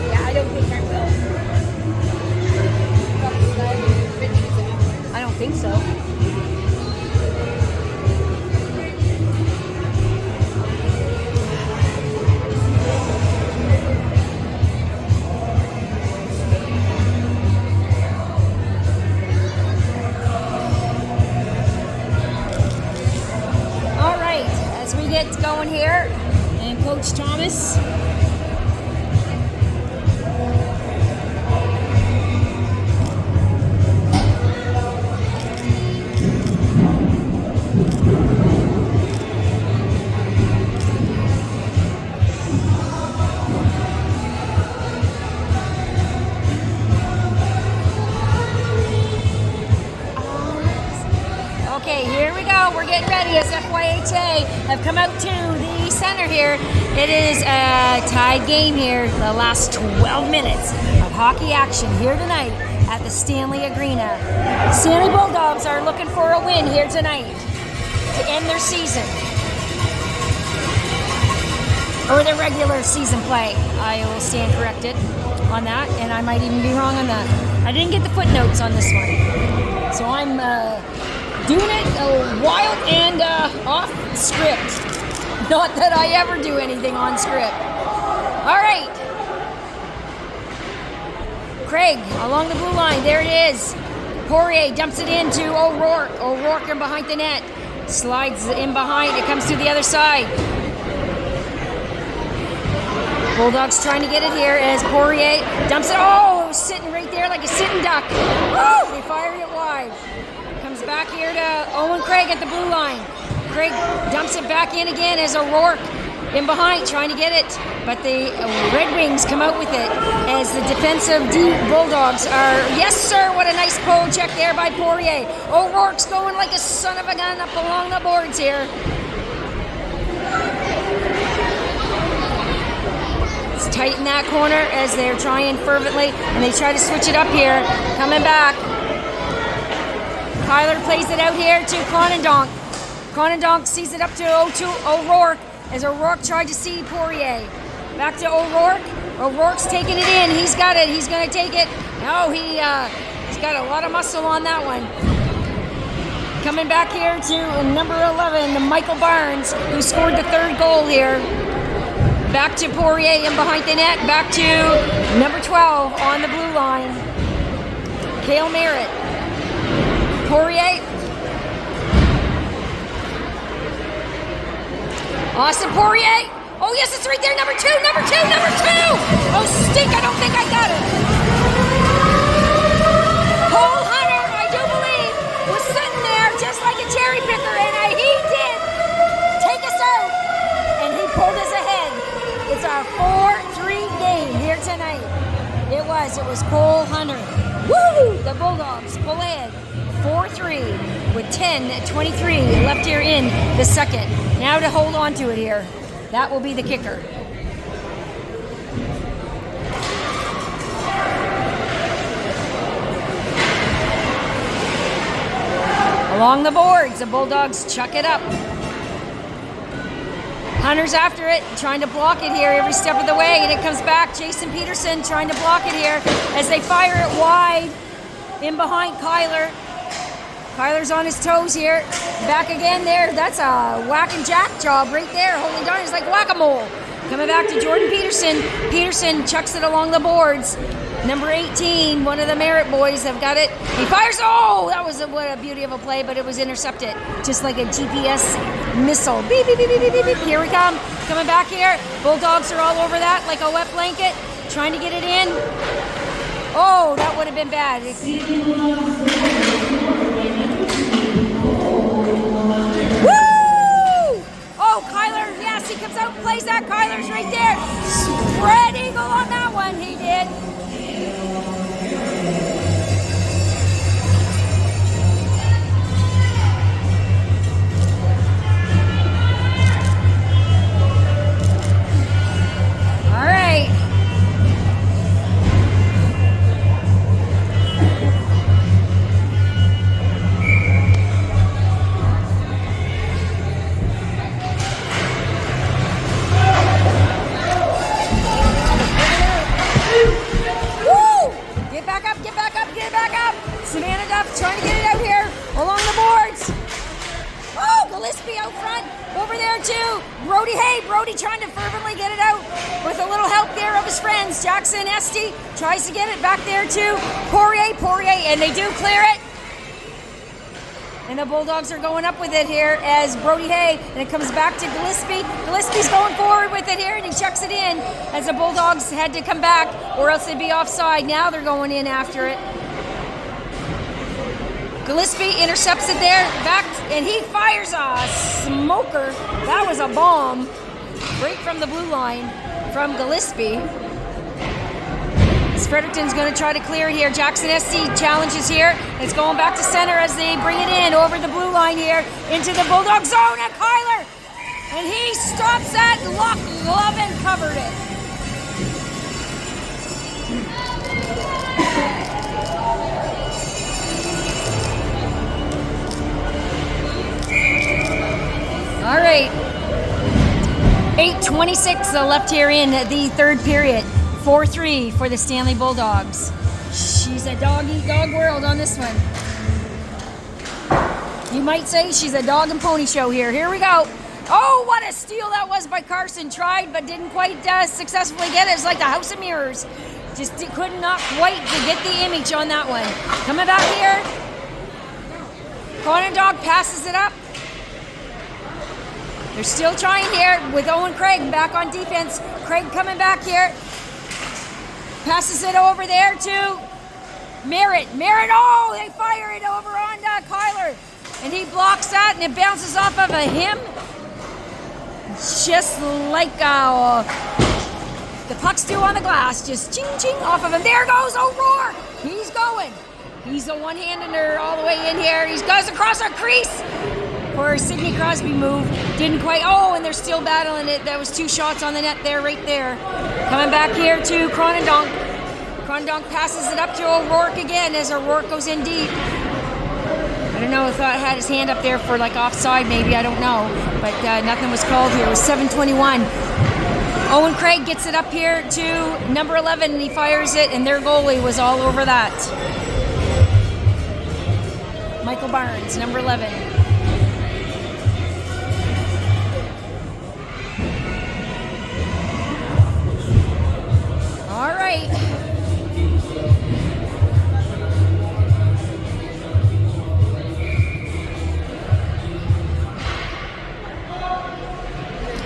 Yeah, I don't think I will. I don't think so. we're getting ready as FYHA have come out to the center here. It is a tied game here. The last 12 minutes of hockey action here tonight at the Stanley Agrena. Stanley Bulldogs are looking for a win here tonight to end their season. Or their regular season play. I will stand corrected on that, and I might even be wrong on that. I didn't get the footnotes on this one. So I'm doing it wild and off script. Not that I ever do anything on script. All right. Craig along the blue line. There it is. Poirier dumps it into O'Rourke. O'Rourke in behind the net. Slides in behind. It comes to the other side. Bulldogs trying to get it here as Poirier dumps it. Oh, it was sitting right there like a sitting duck. Oh, they fired it wide. Comes back here to Owen Craig at the blue line. Craig dumps it back in again as O'Rourke in behind trying to get it. But the Red Wings come out with it as the defensive Bulldogs are, yes sir, what a nice pole check there by Poirier. O'Rourke's going like a son of a gun up along the boards here. It's tight in that corner as they're trying fervently, and they try to switch it up here. Coming back. Kyler plays it out here to Kranendonk. Kranendonk sees it up to O'Rourke as O'Rourke tried to see Poirier. Back to O'Rourke. O'Rourke's taking it in. He's got it. He's going to take it. No, he's got a lot of muscle on that one. Coming back here to number 11, Michael Barnes, who scored the third goal here. Back to Poirier in behind the net. Back to number 12 on the blue line. Cale Merritt. Poirier. Austin Poirier. Oh, yes, it's right there. Number two. Oh, stink. I don't think I got it. Cole Hunter, I do believe, was sitting there just like a cherry picker, and he did take us out, and he pulled us ahead. It's our 4-3 game here tonight. It was Cole Hunter. Woo! The Bulldogs pull ahead 4-3 with 10:23 left here in the second. Now to hold on to it here. That will be the kicker. Along the boards, the Bulldogs chuck it up. Hunter's after it, trying to block it here every step of the way, and it comes back. Jason Peterson trying to block it here as they fire it wide in behind Kyler. Kyler's on his toes here. Back again there. That's a whack and jack job right there. Holy darn, it's like whack-a-mole. Coming back to Jordan Peterson. Peterson chucks it along the boards. Number 18, one of the Merritt boys have got it. He fires. Oh, that was what a beauty of a play, but it was intercepted. Just like a GPS missile. Beep, beep, beep, beep, beep, beep. Here we come. Coming back here. Bulldogs are all over that like a wet blanket. Trying to get it in. Oh, that would have been bad. Woo! Oh, Kyler, yes, he comes out and plays that. Kyler's right there. Spread eagle on that one. He did. All right. Savannah Duff trying to get it out here along the boards. Oh, Gillespie out front. Over there too. Brody Hay. Brody trying to fervently get it out with a little help there of his friends. Jackson Estey tries to get it back there too. Poirier, and they do clear it. And the Bulldogs are going up with it here as Brody Hay, and it comes back to Gillespie. Gillespie's going forward with it here, and he chucks it in as the Bulldogs had to come back, or else they'd be offside. Now they're going in after it. Gillespie intercepts it there, back, and he fires a smoker. That was a bomb, right from the blue line from Gillespie. Fredericton's going to try to clear it here. Jackson Estey challenges here. It's going back to center as they bring it in over the blue line here into the Bulldog zone at Kyler. And he stops that, lock glove and covered it. All right. 8:26 left here in the third period. 4-3 for the Stanley Bulldogs. She's a dog-eat-dog world on this one. You might say she's a dog and pony show here. Here we go. Oh, what a steal that was by Carson. Tried, but didn't quite successfully get it. It's like the House of Mirrors. Just could not quite get the image on that one. Coming back here. Kranendonk passes it up. They're still trying here with Owen Craig back on defense. Craig coming back here. Passes it over there to Merritt. Merritt, oh, they fire it over on Kyler. And he blocks that, and it bounces off of him. Just like the pucks do on the glass. Just ching-ching off of him. There goes O'Rourke. He's going. He's a one-hander all the way in here. He goes across our crease for Sidney Crosby move. Didn't quite, oh, and they're still battling it. That was 2 shots on the net there, right there. Coming back here to Kranendonk. Kranendonk passes it up to O'Rourke again as O'Rourke goes in deep. I don't know if I had his hand up there for like offside maybe, I don't know. But nothing was called here. It was 7:21. Owen Craig gets it up here to number 11 and he fires it, and their goalie was all over that. Michael Barnes, number 11. All right.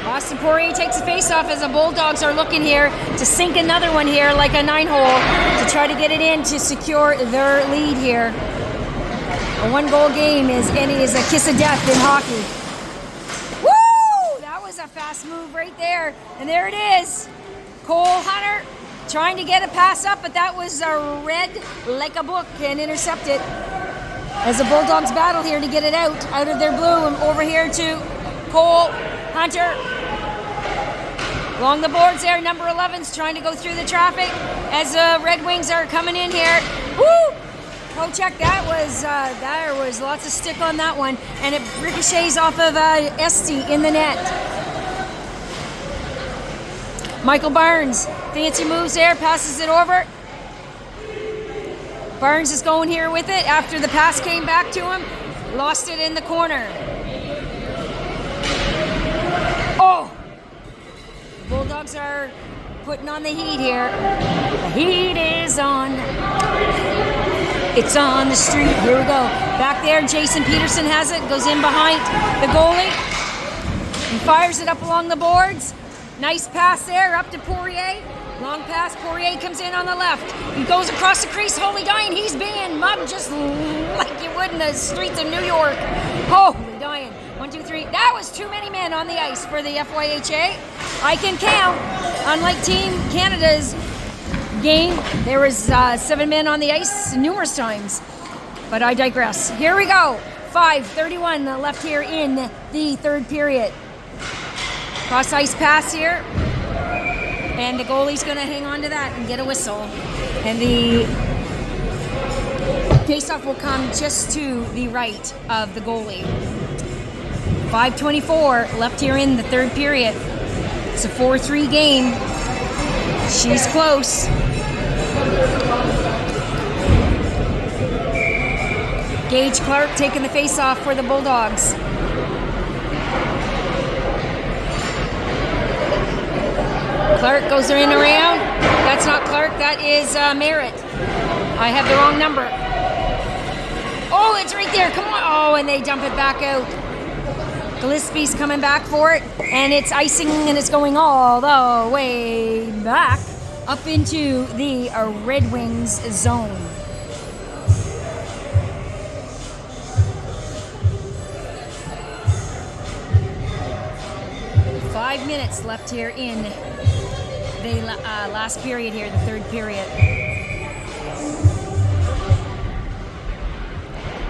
Austin Poirier takes a face-off as the Bulldogs are looking here to sink another one here like a 9-hole to try to get it in to secure their lead here. A 1-goal game is a kiss of death in hockey. Woo! That was a fast move right there. And there it is. Cole Hunter trying to get a pass up, but that was read like a book and intercepted as the Bulldogs battle here to get it out of their blue. And over here to Cole Hunter. Along the boards there, number 11's trying to go through the traffic as the Red Wings are coming in here. Woo! Oh, check, that was, there was lots of stick on that one, and it ricochets off of Estey in the net. Michael Barnes, fancy moves there, passes it over. Barnes is going here with it after the pass came back to him. Lost it in the corner. Oh! Bulldogs are putting on the heat here. The heat is on. It's on the street. Here we go. Back there, Jason Peterson has it. Goes in behind the goalie. He fires it up along the boards. Nice pass there up to Poirier. Long pass. Poirier comes in on the left. He goes across the crease. Holy dying. He's being mugged just like you would in the streets of New York. Holy dying. 1, 2, 3. That was too many men on the ice for the FYHA. I can count. Unlike Team Canada's game, there was 7 men on the ice numerous times. But I digress. Here we go. 5:31 left here in the third period. Cross ice pass here. And the goalie's going to hang on to that and get a whistle. And the faceoff will come just to the right of the goalie. 5:24 left here in the third period. It's a 4-3 game. She's close. Gage Clark taking the face-off for the Bulldogs. Clark goes in around. That's not Clark, that is Merritt. I have the wrong number. Oh, it's right there, come on. Oh, and they dump it back out. Gillespie's coming back for it, and it's icing, and it's going all the way back up into the Red Wings zone. Five minutes left here in the last period here, the third period.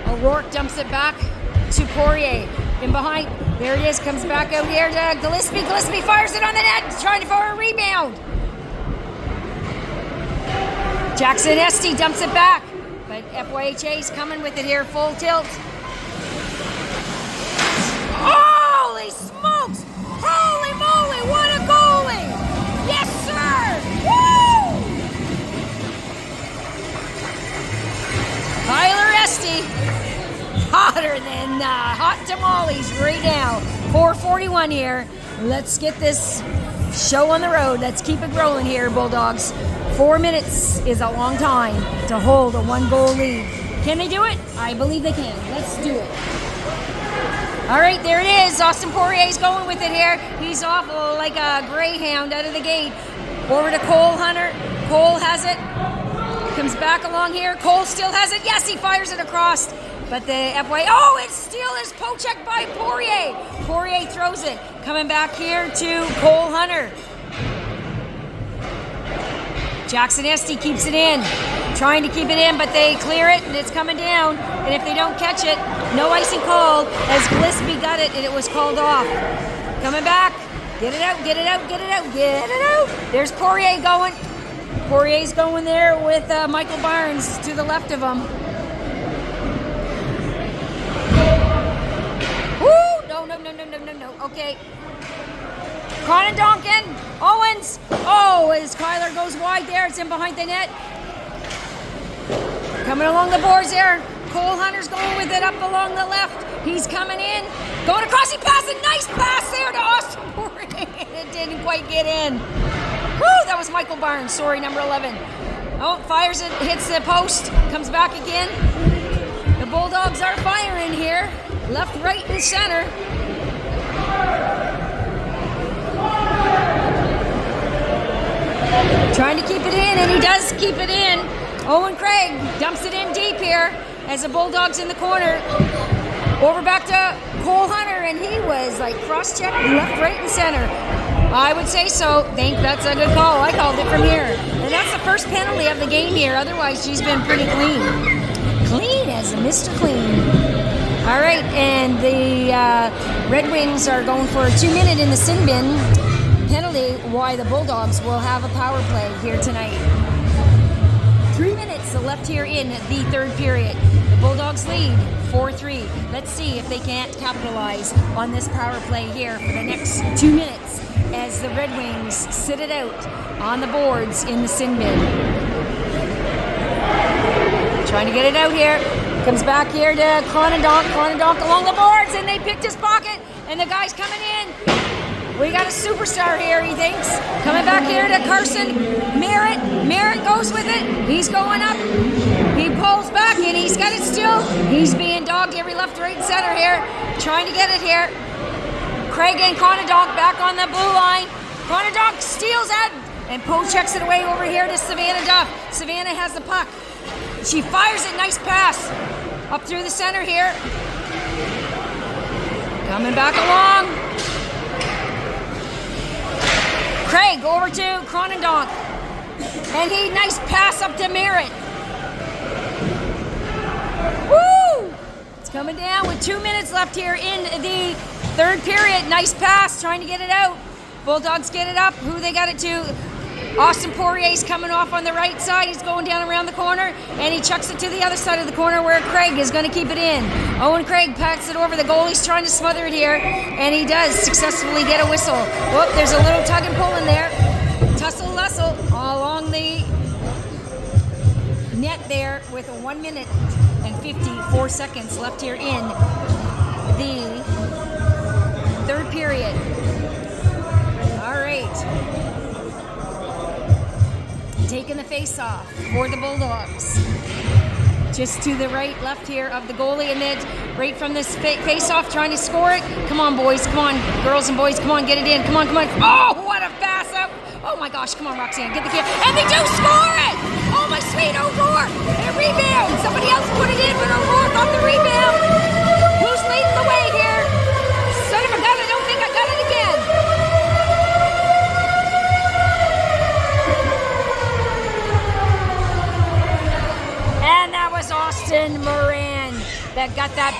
O'Rourke dumps it back to Poirier. In behind, there it is, comes back out here to Gillespie. Gillespie fires it on the net, trying for a rebound. Jackson Estey dumps it back, but FYHA's coming with it here, full tilt. Holy smokes! Holy moly, what a goalie! Yes, sir! Woo! Tyler Estey, hotter than hot tamales right now. 4:41 here. Let's get this show on the road. Let's keep it rolling here, Bulldogs. 4 minutes is a long time to hold a 1-goal lead. Can they do it? I believe they can. Let's do it. All right, there it is. Austin Poirier's going with it here. He's off like a greyhound out of the gate. Over to Cole Hunter. Cole has it. Comes back along here. Cole still has it. Yes, he fires it across. But the oh, it's still is poke check by Poirier. Poirier throws it. Coming back here to Cole Hunter. Jackson Estey keeps it in. Trying to keep it in, but they clear it, and it's coming down. And if they don't catch it, no icing called, as Gillespie got it, and it was called off. Coming back. Get it out, get it out, get it out, get it out. There's Poirier going. Poirier's going there with Michael Barnes to the left of him. Woo! No. Okay. Kranendonk in. Owens. Oh, as Kyler goes wide there, it's in behind the net. Coming along the boards there. Cole Hunter's going with it up along the left. He's coming in. Going across. He passes. Nice pass there to Austin Poirier. It didn't quite get in. Woo! That was Michael Barnes. Sorry, number 11. Oh, fires it. Hits the post. Comes back again. The Bulldogs are firing here. Left, right, and center. Trying to keep it in, and he does keep it in. Owen Craig dumps it in deep here as the Bulldogs in the corner. Over back to Cole Hunter, and he was like cross-checked left, right, and center. I would say so. Think that's a good call. I called it from here. And that's the first penalty of the game here. Otherwise, she's been pretty clean. Clean as a Mr. Clean. All right, and the Red Wings are going for a 2-minute in the sin bin penalty, why the Bulldogs will have a power play here tonight. 3 minutes left here in the third period. The Bulldogs lead 4-3. Let's see if they can't capitalize on this power play here for the next 2 minutes as the Red Wings sit it out on the boards in the sin bin. Trying to get it out here. Comes back here to Kranendonk. Kranendonk along the boards, and they picked his pocket, and the guy's coming in. We got a superstar here, he thinks. Coming back here to Carson Merritt. Merritt goes with it. He's going up. He pulls back, and he's got it still. He's being dogged every left, right, and center here. Trying to get it here. Craig and Kranendonk back on the blue line. Kranendonk steals it, and Poe checks it away over here to Savannah Duff. Savannah has the puck. She fires it. Nice pass. Up through the center here. Coming back along. Craig over to Kranendonk. And he, nice pass up to Merritt. Woo! It's coming down with 2 minutes left here in the third period. Nice pass, trying to get it out. Bulldogs get it up. Who they got it to? Austin Poirier's coming off on the right side. He's going down around the corner, and he chucks it to the other side of the corner where Craig is going to keep it in. Owen Craig pats it over. The goalie's trying to smother it here, and he does successfully get a whistle. Whoop, there's a little tug and pull in there. Tussle along the net there with 1 minute and 54 seconds left here in the third period. All right. Taking the face-off for the Bulldogs. Just to the right, left here of the goalie, and then right from this face-off, trying to score it. Come on, boys. Come on, girls and boys. Come on, get it in. Come on. Oh, what a pass up. Oh, my gosh. Come on, Roxanne. Get the kid. And they do score it. Oh, my sweet O'Rourke. And a rebound. Somebody else put it in, but O'Rourke off the rebound. Who's leading the way here? Son of a gun. I don't think I got it again. that got that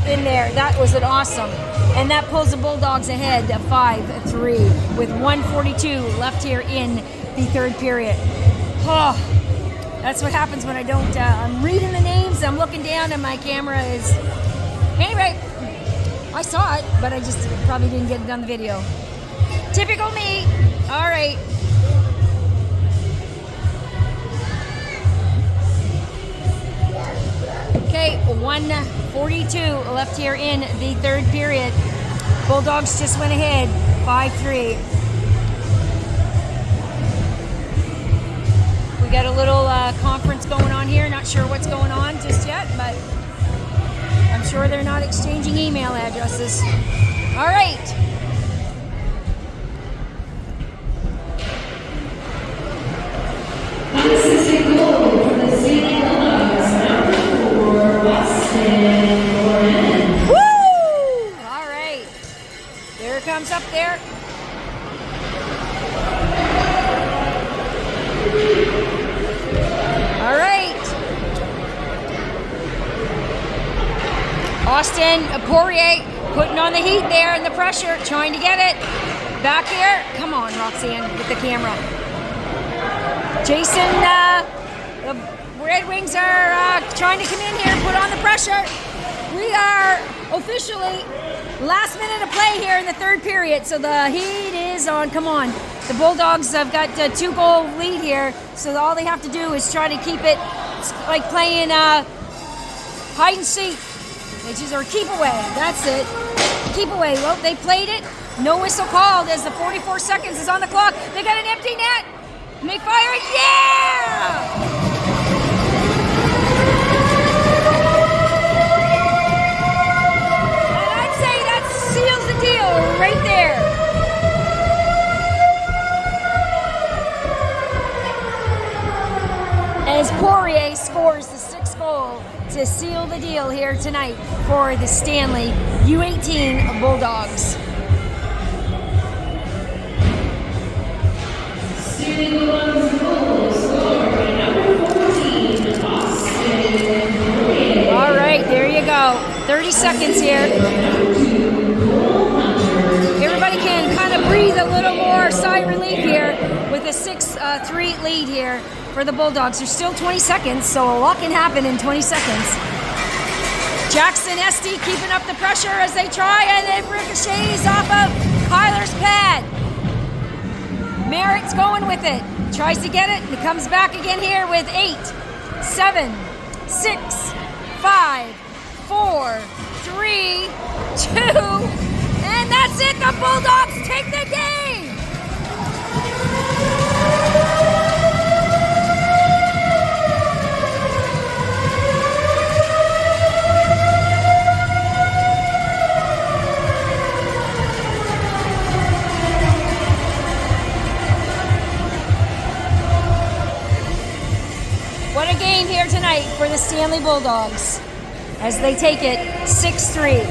in there. That was an awesome. And that pulls the Bulldogs ahead 5-3 with 1:42 left here in the third period. Oh, that's what happens when I don't, I'm reading the names, I'm looking down and my camera is, anyway, I saw it, but I just probably didn't get it on the video. Typical me. All right. Okay, 1:42 left here in the third period. Bulldogs just went ahead, 5-3. We got a little conference going on here. Not sure what's going on just yet, but I'm sure they're not exchanging email addresses. All right. Unassisted goal for the Stanley Bulldogs, number 4, Owen. Woo! All right. There it comes up there. All right. Austin Poirier putting on the heat there and the pressure, trying to get it. Back here. Come on, Roxanne, with the camera. Jason, the Red Wings are trying to come in here and put on the pressure. We are officially last minute of play here in the third period, so the heat is on. Come on. The Bulldogs have got a 2-goal lead here, so all they have to do is try to keep it like playing hide and seek, or keep away. That's it. Keep away. Well, they played it. No whistle called as the 44 seconds is on the clock. They got an empty net. And they fire it. Yeah! And I'd say that seals the deal right there. As Poirier scores the 6th goal to seal the deal here tonight for the Stanley U18 Bulldogs. Stanley Bulldogs goal scored by number 14, Austin. All right, there you go. 30 seconds here. Everybody can kind of breathe a little more sigh of relief here with a 6-3 lead here for the Bulldogs. There's still 20 seconds, so a lot can happen in 20 seconds. Jackson Estey keeping up the pressure as they try, and it ricochets off of Kyler's pad. Merritt's going with it. Tries to get it, and it comes back again here with 8, 7, 6, 5, 4, 3, 2, and that's it. The Bulldogs take the game. What a game here tonight for the Stanley Bulldogs as they take it 6-3.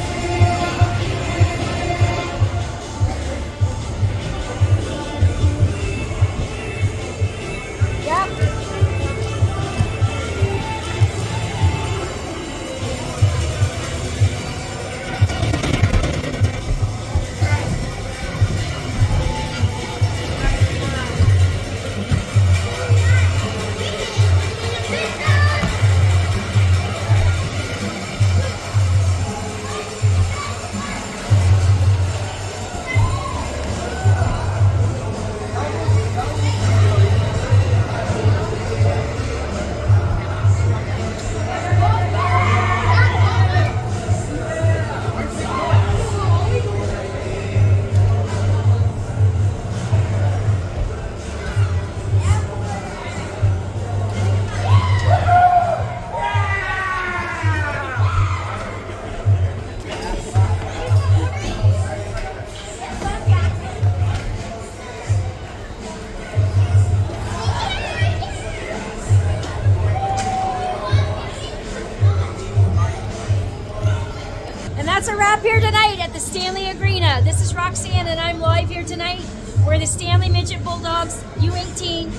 That's a wrap here tonight at the Stanley Agrena. This is Roxanne and I'm live here tonight. We're the Stanley Midget Bulldogs U18.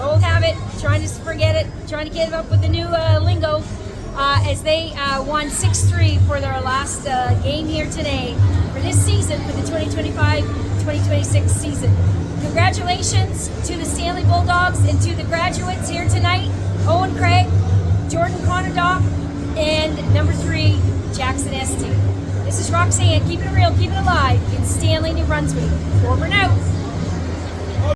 Old habit, trying to forget it, trying to get up with the new lingo. as they won 6-3 for their last game here today for this season, for the 2025-2026 season. Congratulations to the Stanley Bulldogs and to the graduates here tonight, Owen Craig, Jordan Kranendonk, and number 3, Jackson Estey. This is Roxanne, keeping it real, keeping it alive in Stanley, New Brunswick. Over and out.